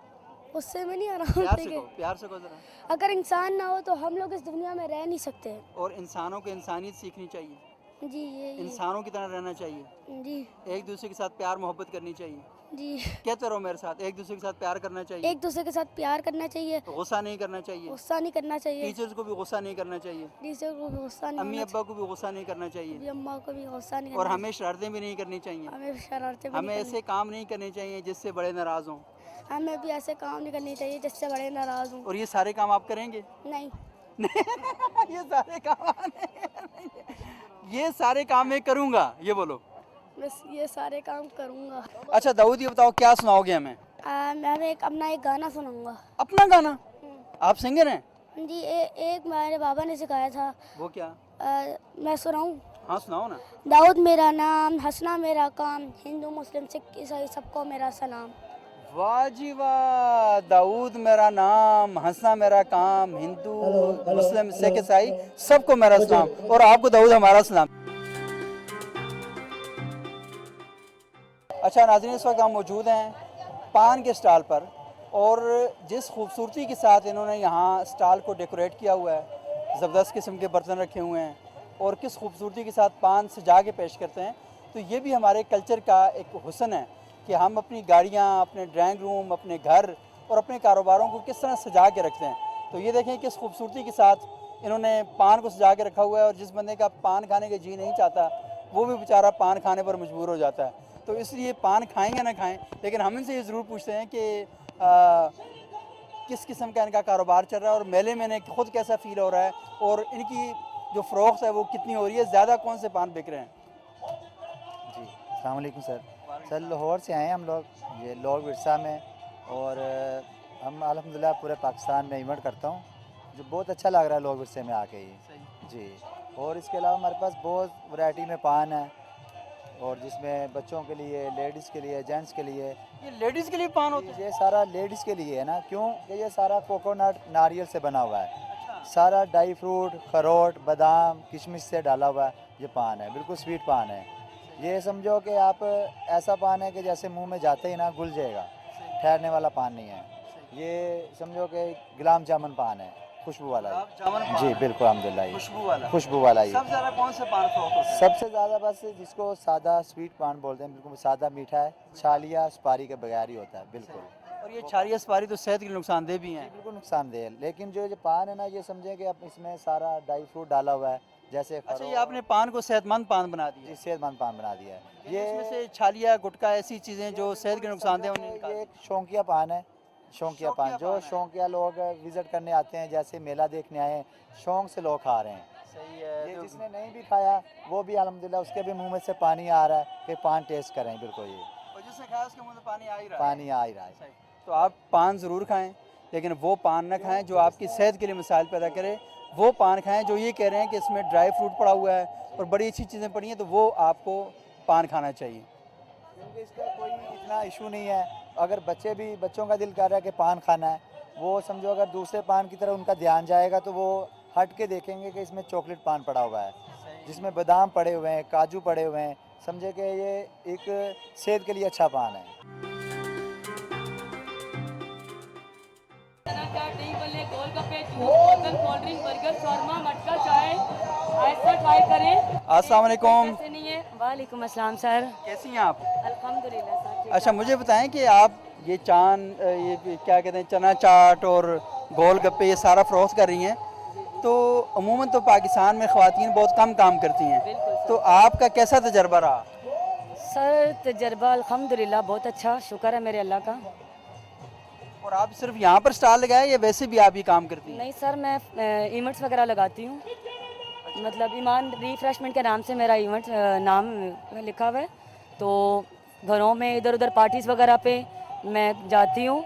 उससे में नहीं आ रहा हूँ, प्यार से ठीक है। कहो, प्यार से कहो ज़रा। अगर इंसान ना हो तो हम लोग इस दुनिया में रह नहीं सकते। और इंसानों को इंसानियत सीखनी चाहिए, जी ये इंसानों की तरह रहना चाहिए, जी एक दूसरे के साथ प्यार मोहब्बत करनी चाहिए। जी कहते रहो मेरे साथ, एक दूसरे के साथ प्यार करना चाहिए, एक दूसरे के साथ प्यार करना चाहिए, गुस्सा नहीं करना चाहिए, गुस्सा नहीं करना चाहिए, टीचर्स को भी गुस्सा नहीं करना चाहिए, टीचर को भी गुस्सा नहीं अम्मी होना अब्बा को भी गुस्सा नहीं करना चाहिए, चाहिए, अम्मा को भी गुस्सा नहीं और करना हमें शरारतें भी नहीं करनी चाहिए। चाहिए, हमें शरारतें भी हमें नहीं ऐसे काम नहीं करने चाहिए जिससे बड़े नाराज़ हों। करनी- हमें भी ऐसे काम नहीं करने चाहिए जिससे बड़े नाराज हों। और ये सारे काम आप करेंगे? नहीं, ये सारे काम ये सारे काम मैं करूँगा, ये बोलो। बस ये सारे काम करूँगा। अच्छा दाऊद, ये बताओ क्या सुनाओगे हमें? मैं अपना एक गाना सुनाऊंगा। अपना गाना? आप सिंगर हैं? जी एक मेरे बाबा ने सिखाया था। वो क्या? मैं सुनाऊं? हाँ सुनाओ ना। दाऊद मेरा नाम, हंसना मेरा काम, हिंदू मुस्लिम सिख ईसाई सबको मेरा सलाम। वाह जी वाह। दाऊद मेरा नाम, हंसना मेरा काम, हिंदू मुस्लिम सिख ईसाई सबको मेरा सलाम। और आपको दाऊद हमारा सलाम। अच्छा नाज़रीन, इस वक्त हम मौजूद हैं पान के स्टॉल पर, और जिस खूबसूरती के साथ इन्होंने यहाँ स्टॉल को डेकोरेट किया हुआ है, ज़बरदस्त किस्म के बर्तन रखे हुए हैं और किस खूबसूरती के साथ पान सजा के पेश करते हैं। तो ये भी हमारे कल्चर का एक हुस्न है कि हम अपनी गाड़ियाँ, अपने ड्राइंग रूम, अपने घर और अपने कारोबारों को किस तरह सजा के रखते हैं। तो ये देखें किस खूबसूरती के साथ इन्होंने पान को सजा के रखा हुआ है। और जिस बंदे का पान खाने का जी नहीं चाहता वो भी बेचारा पान खाने पर मजबूर हो जाता है। तो इसलिए पान खाएं या ना खाएं, लेकिन हम इनसे ये ज़रूर पूछते हैं कि किस किस्म का इनका कारोबार चल रहा है और मेले में इन्हें खुद कैसा फ़ील हो रहा है और इनकी जो फ़रोख्त है वो कितनी हो रही है, ज़्यादा कौन से पान बिक रहे हैं। जी अस्सलाम वालेकुम सर। सर लाहौर से आए हैं हम लोग, ये लोक विरसा में, और हम अल्हम्दुलिल्लाह पूरे पाकिस्तान में इवेंट करता हूँ, जो बहुत अच्छा लग रहा है लोक विरसे में आके ही जी। और इसके अलावा हमारे पास बहुत वैरायटी में पान है, और जिसमें बच्चों के लिए, लेडीज़ के लिए, जेंट्स के लिए। ये लेडीज़ के लिए पान होते हैं? ये सारा लेडीज़ के लिए है ना, क्यों कि ये सारा कोकोनट नारियल से बना हुआ है, सारा ड्राई फ्रूट, खरोट, बादाम, किशमिश से डाला हुआ ये पान है, बिल्कुल स्वीट पान है। ये समझो कि आप ऐसा पान है कि जैसे मुंह में जाते ही ना घुल जाएगा, ठहरने वाला पान नहीं है। ये समझो कि गुलाब जामुन पान है, खुशबू वाला है। जामुन पान? जी बिल्कुल अल्हम्दुलिल्लाह, ये खुशबू वाला? खुशबू वाला ये। सबसे ज़्यादा कौन से पान फरोख्त होते हैं? सबसे ज़्यादा बस जिसको सादा स्वीट पान बोलते हैं, बिल्कुल सादा मीठा है, छालिया सुपारी के बगैर ही होता है बिल्कुल। और ये छालिया सुपारी तो सेहत के लिए नुकसानदेह भी हैं। बिल्कुल नुकसानदेह है, लेकिन जो ये पान है ना, ये समझें कि अब इसमें सारा ड्राई फ्रूट डाला हुआ है, जैसे अच्छा, ये आपने पान को सेहतमंद पान बना दिया? जी सेहतमंद पान बना दिया है। ये इसमें से छालिया, गुटखा, ऐसी चीज़ें जो सेहत के नुकसानदेह हैं उन्हें निकाल ये एक शौकिया पान है, शौकिया पान, जो शौकिया लोग विज़िट करने आते हैं, जैसे मेला देखने आए हैं, शौक से लोग खा रहे हैं। صحیح ہے یہ تو جس نے نہیں بھی کھایا وہ بھی الحمدللہ اس کے بھی منہ میں سے پانی آ رہا ہے کہ پان ٹیسٹ کریں. بالکل یہ اور جس نے کھایا اس کے منہ میں پانی آ ہی رہا ہے. پانی آ ہی رہا ہے. صحیح. تو آپ پان ضرور کھائیں لیکن وہ پان نہ کھائیں جو آپ کی صحت کے لیے مسائل پیدا کرے. وہ پان کھائیں جو یہ کہہ رہے ہیں کہ اس میں ڈرائی فروٹ پڑا ہوا ہے اور بڑی اچھی چیزیں پڑی ہیں, تو وہ آپ کو پان کھانا چاہیے. کیونکہ اس کا کوئی اتنا ایشو نہیں ہے. اگر بچوں کا دل کر رہا ہے کہ پان کھانا ہے, وہ سمجھو اگر دوسرے پان کی طرف ان کا دھیان جائے گا تو وہ ہٹ کے دیکھیں گے کہ اس میں چاکلیٹ پان پڑا ہوا ہے, جس میں بادام پڑے ہوئے ہیں, کاجو پڑے ہوئے ہیں. سمجھے کہ یہ ایک صحت کے لیے اچھا پان ہے. السلام علیکم. وعلیکم السلام سر. کیسی ہیں آپ؟ الحمدللہ سر. اچھا مجھے بتائیں کہ آپ یہ یہ کیا کہتے ہیں چنا چاٹ اور گول گپے یہ سارا فروخت کر رہی ہیں, تو عموماً تو پاکستان میں خواتین بہت کم کام کرتی ہیں, تو آپ کا کیسا تجربہ رہا؟ سر تجربہ الحمدللہ بہت اچھا, شکر ہے میرے اللہ کا. اور آپ صرف یہاں پر سٹال لگائے یا ویسے بھی آپ یہ کام کرتی ہیں؟ نہیں سر, میں ایونٹس وغیرہ لگاتی ہوں. مطلب ایمان ریفریشمنٹ کے نام سے میرا ایونٹ نام لکھا ہوا ہے. تو گھروں میں ادھر ادھر پارٹیز وغیرہ پہ میں جاتی ہوں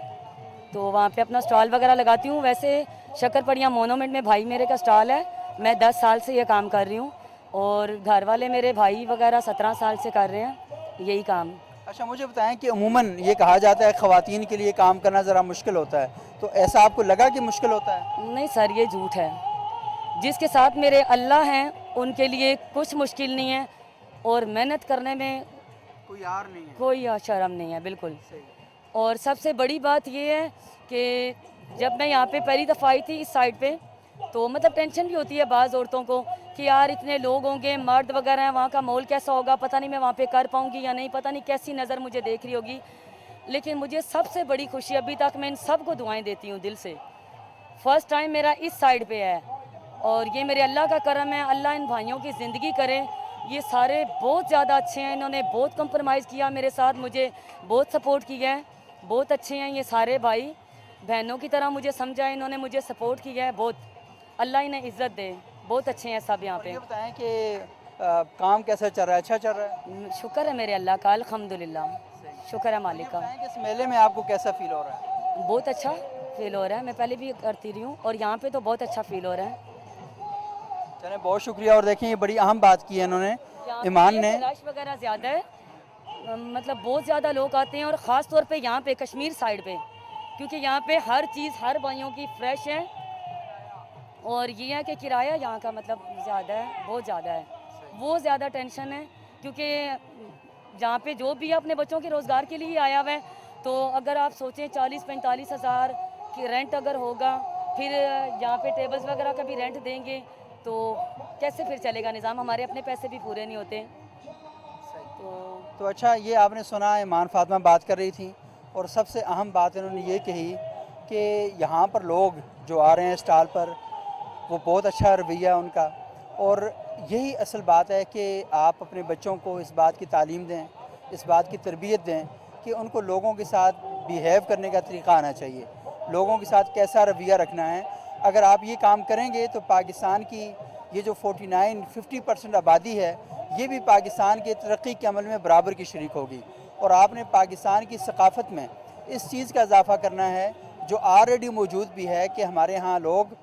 تو وہاں پہ اپنا سٹال وغیرہ لگاتی ہوں. ویسے شکر پڑیاں مونومنٹ میں بھائی میرے کا سٹال ہے, میں 10 سال سے یہ کام کر رہی ہوں, اور گھر والے میرے بھائی وغیرہ 17 سال سے کر رہے ہیں یہی کام. اچھا مجھے بتائیں کہ عموماً یہ کہا جاتا ہے خواتین کے لیے کام کرنا ذرا مشکل ہوتا ہے, تو ایسا آپ کو لگا کہ مشکل ہوتا ہے؟ نہیں سر, یہ جھوٹ ہے. جس کے ساتھ میرے اللہ ہیں ان کے لیے کچھ مشکل نہیں ہے, اور محنت کرنے میں کوئی یار نہیں ہے, کوئی شرم نہیں ہے بالکل. صحیح. اور سب سے بڑی بات یہ ہے کہ جب میں یہاں پہ پہلی دفعہ آئی تھی اس سائڈ پہ, تو مطلب ٹینشن بھی ہوتی ہے بعض عورتوں کو کہ یار اتنے لوگ ہوں گے, مرد وغیرہ ہیں, وہاں کا ماحول کیسا ہوگا, پتہ نہیں میں وہاں پہ کر پاؤں گی یا نہیں, پتہ نہیں کیسی نظر مجھے دیکھ رہی ہوگی. لیکن مجھے سب سے بڑی خوشی ابھی تک, میں ان سب کو دعائیں دیتی ہوں دل سے. فرسٹ ٹائم میرا اس سائڈ پہ ہے, اور یہ میرے اللہ کا کرم ہے. اللہ ان بھائیوں کی زندگی کرے. یہ سارے بہت زیادہ اچھے ہیں, انہوں نے بہت کمپرومائز کیا میرے ساتھ, مجھے بہت سپورٹ کیا ہے. بہت اچھے ہیں یہ سارے بھائی, بہنوں کی طرح مجھے سمجھا ہے, انہوں نے مجھے سپورٹ کیا ہے بہت. اللہ انہیں عزت دے, بہت اچھے ہیں سب یہاں پہ. یہ بتائیں کہ کام کیسا چل رہا ہے؟ اچھا چل رہا ہے؟ شکر ہے میرے اللہ کا, الحمدللہ, شکر ہے مالک کا. بتائیں کہ اس میلے میں آپ کو کیسا فیل ہو رہا ہے؟ بہت اچھا فیل ہو رہا ہے, میں پہلے بھی کرتی رہی ہوں, اور یہاں پہ تو بہت اچھا فیل ہو رہا ہے. چلیں بہت شکریہ. اور دیکھیں یہ بڑی اہم بات کی ہے انہوں نے, ایمان نے. رش وغیرہ زیادہ ہے, مطلب بہت زیادہ لوگ آتے ہیں, اور خاص طور پہ یہاں پہ کشمیر سائڈ پہ, کیونکہ یہاں پہ ہر چیز ہر بھائیوں کی فریش ہے. اور یہ ہے کہ کرایہ یہاں کا مطلب زیادہ ہے, بہت زیادہ ہے, وہ زیادہ ٹینشن ہے. کیونکہ جہاں پہ جو بھی اپنے بچوں کے روزگار کے لیے آیا ہوا ہے, تو اگر آپ سوچیں 40-45 ہزار کی رینٹ اگر ہوگا, پھر یہاں پہ ٹیبلز وغیرہ کا بھی رینٹ دیں گے, تو کیسے پھر چلے گا نظام؟ ہمارے اپنے پیسے بھی پورے نہیں ہوتے. تو اچھا, یہ آپ نے سنا ایمان فاطمہ بات کر رہی تھی, اور سب سے اہم بات انہوں نے یہ کہی کہ یہاں پر لوگ جو آ رہے ہیں اسٹال پر, وہ بہت اچھا رویہ ہے ان کا. اور یہی اصل بات ہے کہ آپ اپنے بچوں کو اس بات کی تعلیم دیں, اس بات کی تربیت دیں کہ ان کو لوگوں کے ساتھ بیہیو کرنے کا طریقہ آنا چاہیے, لوگوں کے ساتھ کیسا رویہ رکھنا ہے. اگر آپ یہ کام کریں گے تو پاکستان کی یہ جو 49-50% آبادی ہے, یہ بھی پاکستان کے ترقی کے عمل میں برابر کی شریک ہوگی. اور آپ نے پاکستان کی ثقافت میں اس چیز کا اضافہ کرنا ہے جو آلریڈی موجود بھی ہے, کہ ہمارے ہاں لوگ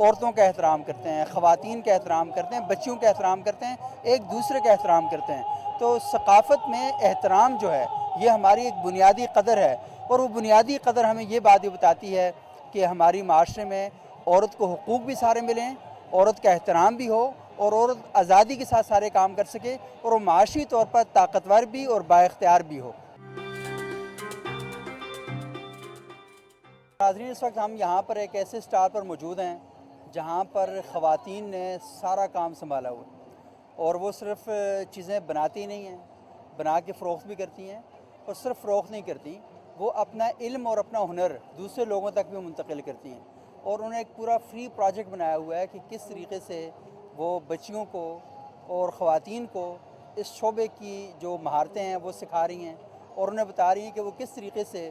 عورتوں کا احترام کرتے ہیں, خواتین کا احترام کرتے ہیں, بچیوں کا احترام کرتے ہیں, ایک دوسرے کا احترام کرتے ہیں. تو ثقافت میں احترام جو ہے یہ ہماری ایک بنیادی قدر ہے, اور وہ بنیادی قدر ہمیں یہ بات بھی بتاتی ہے کہ ہماری معاشرے میں عورت کو حقوق بھی سارے ملیں, عورت کا احترام بھی ہو, اور عورت آزادی کے ساتھ سارے کام کر سکے, اور وہ معاشی طور پر طاقتور بھی اور بااختیار بھی ہو. ناظرین, اس وقت ہم یہاں پر ایک ایسے اسٹال پر موجود ہیں جہاں پر خواتین نے سارا کام سنبھالا ہوا ہے, اور وہ صرف چیزیں بناتی نہیں ہیں, بنا کے فروخت بھی کرتی ہیں, اور صرف فروخت نہیں کرتی, وہ اپنا علم اور اپنا ہنر دوسرے لوگوں تک بھی منتقل کرتی ہیں. اور انہوں نے ایک پورا فری پروجیکٹ بنایا ہوا ہے کہ کس طریقے سے وہ بچیوں کو اور خواتین کو اس شعبے کی جو مہارتیں ہیں وہ سکھا رہی ہیں, اور انہیں بتا رہی ہیں کہ وہ کس طریقے سے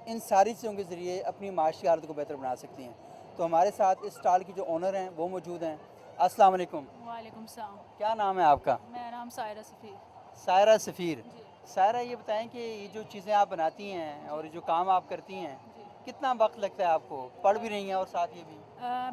ان ساری چیزوں کے ذریعے اپنی معاشی حالت کو بہتر بنا سکتی ہیں. تو ہمارے ساتھ اس اسٹال کی جو اونر ہیں وہ موجود ہیں, अस्सलाम वालेकुम। वालेकुम सलाम। क्या नाम है आपका? मेरा नाम सायरा सफ़ीर। सायरा सफ़ीर। सायरा, ये बताएं कि ये जो चीज़ें आप बनाती हैं और जो काम आप करती हैं, कितना वक्त लगता है आपको? पढ़ भी रही हैं और साथ ये भी?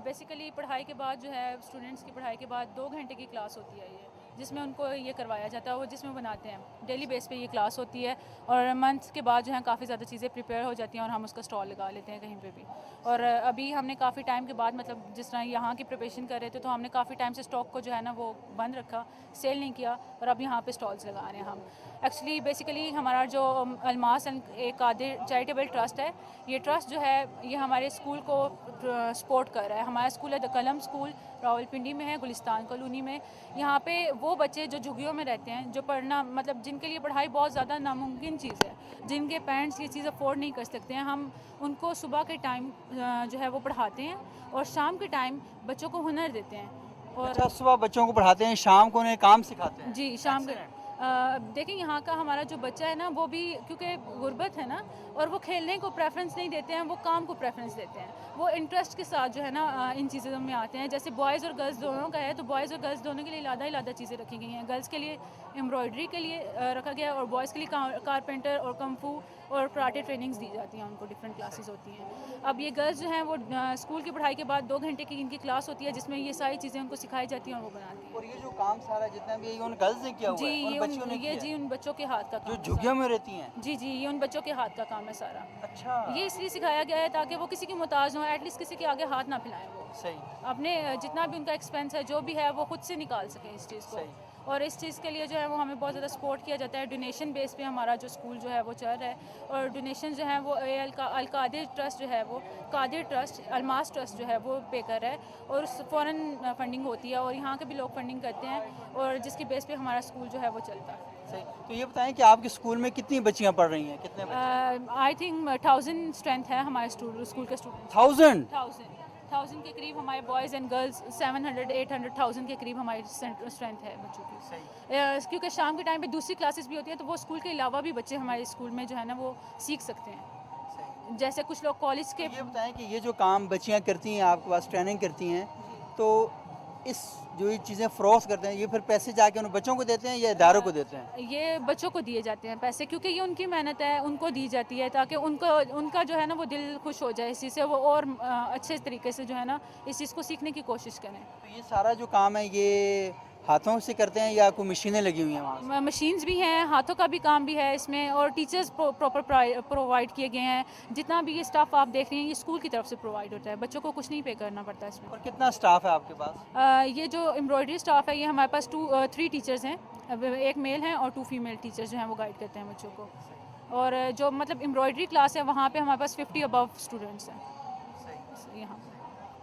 बेसिकली पढ़ाई के बाद जो है, स्टूडेंट्स की पढ़ाई के बाद 2 घंटे की क्लास होती है ये, जिसमें उनको ये करवाया जाता है, वो जिसमें बनाते हैं। डेली बेस पे ये क्लास होती है और मंथ्स के बाद जो है काफ़ी ज़्यादा चीज़ें प्रिपेयर हो जाती हैं और हम उसका स्टॉल लगा लेते हैं कहीं पे भी। और अभी हमने काफ़ी टाइम के बाद, मतलब जिस तरह यहाँ की प्रिपरेशन कर रहे थे, तो हमने काफ़ी टाइम से स्टॉक को जो है ना वो बंद रखा, सेल नहीं किया, और अब यहाँ पे स्टॉल्स लगा रहे हैं हम। एक्चुअली बेसिकली हमारा जो अलमास एक कादिर चैरिटेबल ट्रस्ट है, ये ट्रस्ट जो है ये हमारे स्कूल को सपोर्ट कर रहा है। हमारा स्कूल है द कलम स्कूल, रावलपिंडी में है, गुलिस्तान कॉलोनी में। यहाँ पे वो बच्चे जो झुग्गियों में रहते हैं, जो पढ़ना मतलब जिनके लिए पढ़ाई बहुत ज़्यादा नामुमकिन चीज़ है, जिनके पेरेंट्स ये चीज़ अफोर्ड नहीं कर सकते हैं, हम उनको सुबह के टाइम जो है वो पढ़ाते हैं और शाम के टाइम बच्चों को हुनर देते हैं। और अच्छा, सुबह बच्चों को पढ़ाते हैं, शाम को उन्हें काम सिखाते हैं? जी, शाम के देखें यहाँ का हमारा जो बच्चा है ना, वो भी क्योंकि गुर्बत है ना, और वो खेलने को प्रेफरेंस नहीं देते हैं, वो काम को प्रेफरेंस देते हैं। वो इंटरेस्ट के साथ जो है ना इन चीज़ों में आते हैं। जैसे बॉयज़ और गर्ल्स दोनों का है, तो बॉयज़ और गर्ल्स दोनों के लिए आलादा चीज़ें रखी गई हैं। गर्ल्स के लिए एम्ब्रॉयडरी के लिए रखा गया है, और बॉयज़ के लिए कारपेंटर और कम्फू और कराटे ट्रेनिंग्स दी जाती हैं उनको, डिफरेंट क्लासेस होती हैं। अब ये गर्ल्स जो हैं वो स्कूल की पढ़ाई के बाद 2 घंटे की इनकी क्लास होती है, जिसमें ये सारी चीज़ें उनको सिखाई जाती हैं और वो बनाती हैं। और ये जो काम सारा जितना भी है, ये उन गर्ल्स ने किया हुआ जी, है, उन बच्चियों ने ये किया है? जी उन बच्चों के हाथ का काम जो है झुग्गियों में रहती हैं? जी, ये उन बच्चों के हाथ का काम है सारा। अच्छा, ये इसलिए सिखाया गया है ताकि वो किसी की मुहताज हों, एटलीस्ट किसी के आगे हाथ ना फैलाएं, वो सही अपने जितना भी उनका एक्सपेंस है जो भी है वो खुद से निकाल सकें इस चीज़ को। सही। और इस चीज़ के लिए जो है वो हमें बहुत ज़्यादा सपोर्ट किया जाता है। डोनेशन बेस पे हमारा जो स्कूल जो है वो चल रहा है, और डोनेशन जो है वो अल-कादिर ट्रस्ट जो है वो कादिर ट्रस्ट अलमास ट्रस्ट जो है वो पे कर रहा है, और फ़ौरन फंडिंग होती है, और यहाँ के भी लोग फंडिंग करते हैं, और जिसकी बेस पे हमारा स्कूल जो है वो चलता है। सही। तो ये बताएं कि आपके स्कूल में कितनी बच्चियां पढ़ रही हैं? कितने बच्चे? आई थिंक 1000 स्ट्रेंथ है हमारे स्कूल के स्टूडेंट। 1000 के करीब हमारे बॉयज़ एंड गर्ल्स, 700-800,000 के करीब हमारी स्ट्रेंथ है बच्चों की। सही। क्योंकि शाम के टाइम पे दूसरी क्लासेस भी होती हैं, तो वो स्कूल के अलावा भी बच्चे हमारे स्कूल में जो है ना वो सीख सकते हैं। जैसे कुछ लोग कॉलेज के। ये बताएं कि ये जो काम बच्चियां करती हैं, आपके पास ट्रेनिंग करती हैं, तो इस जो ये चीज़ें फ़रोख्त करते हैं, ये फिर पैसे जाके उन बच्चों को देते हैं या इदारों को देते हैं? ये बच्चों को दिए जाते हैं पैसे, क्योंकि ये उनकी मेहनत है, उनको दी जाती है ताकि उनका जो है ना वो दिल खुश हो जाए इसी से, वो और अच्छे तरीके से जो है ना इस चीज़ को सीखने की कोशिश करें। तो ये सारा जो काम है ये हाथों से करते हैं या कोई मशीनें लगी हुई हैं वहाँ? मशीन्स भी हैं, हाथों का भी काम भी है इसमें, और टीचर्स प्रॉपर प्रोवाइड किए गए हैं। जितना भी ये स्टाफ आप देख रहे हैं ये स्कूल की तरफ से प्रोवाइड होता है, बच्चों को कुछ नहीं पे करना पड़ता इसमें। और कितना स्टाफ है आपके पास? ये जो एम्ब्रॉयडरी स्टाफ है, ये हमारे पास 3 टीचर्स हैं, एक मेल हैं और 2 फीमेल टीचर्स जो हैं वो गाइड करते हैं बच्चों को। और जो मतलब एम्ब्रॉयडरी क्लास है वहाँ पे हमारे पास 50 अबव स्टूडेंट्स हैं यहाँ।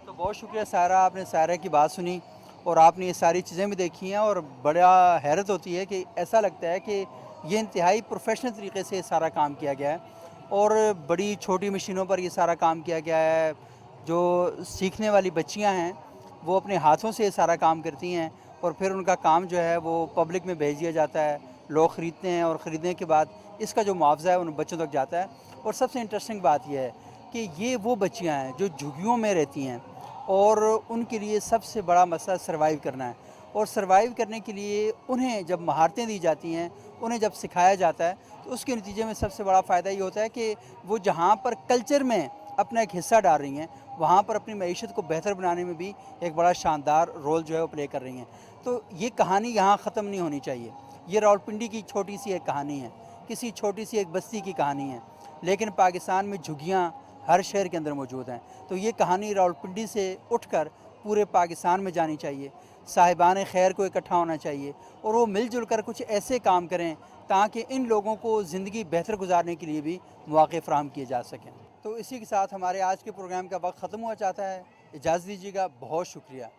तो बहुत शुक्रिया सारा, आपने सारा की बात सुनी और आपने ये सारी चीज़ें भी देखी हैं, और बड़ा हैरत होती है कि ऐसा लगता है कि ये इंतहाई प्रोफेशनल तरीके से सारा काम किया गया है, और बड़ी छोटी मशीनों पर ये सारा काम किया गया है। जो सीखने वाली बच्चियां हैं वो अपने हाथों से ये सारा काम करती हैं, और फिर उनका काम जो है वो पब्लिक में भेज दिया जाता है, लोग ख़रीदते हैं, और ख़रीदने के बाद इसका जो मुआवजा है उन बच्चों तक जाता है। और सबसे इंटरेस्टिंग बात यह है कि ये वो बच्चियाँ हैं जो झुग्गियों में रहती हैं, और उनके लिए सबसे बड़ा मसला सर्वाइव करना है, और सर्वाइव करने के लिए उन्हें जब महारतें दी जाती हैं, उन्हें जब सिखाया जाता है, तो उसके नतीजे में सबसे बड़ा फ़ायदा ये होता है कि वो जहाँ पर कल्चर में अपना एक हिस्सा डाल रही हैं, वहाँ पर अपनी मईशत को बेहतर बनाने में भी एक बड़ा शानदार रोल जो है वो प्ले कर रही हैं। तो ये कहानी यहाँ ख़त्म नहीं होनी चाहिए। ये रावलपिंडी की छोटी सी एक कहानी है, किसी छोटी सी एक बस्ती की कहानी है, लेकिन पाकिस्तान में झुग्गियाँ हर शहर के अंदर मौजूद हैं। तो ये कहानी रावलपिंडी से उठकर पूरे पाकिस्तान में जानी चाहिए, साहिबान खैर को इकट्ठा होना चाहिए, और वो मिलजुल कर कुछ ऐसे काम करें ताकि इन लोगों को ज़िंदगी बेहतर गुजारने के लिए भी मौक़े फ़राहम किए जा सकें। तो इसी के साथ हमारे आज के प्रोग्राम का वक्त ख़त्म हुआ चाहता है। इजाज़त दीजिएगा, बहुत शुक्रिया।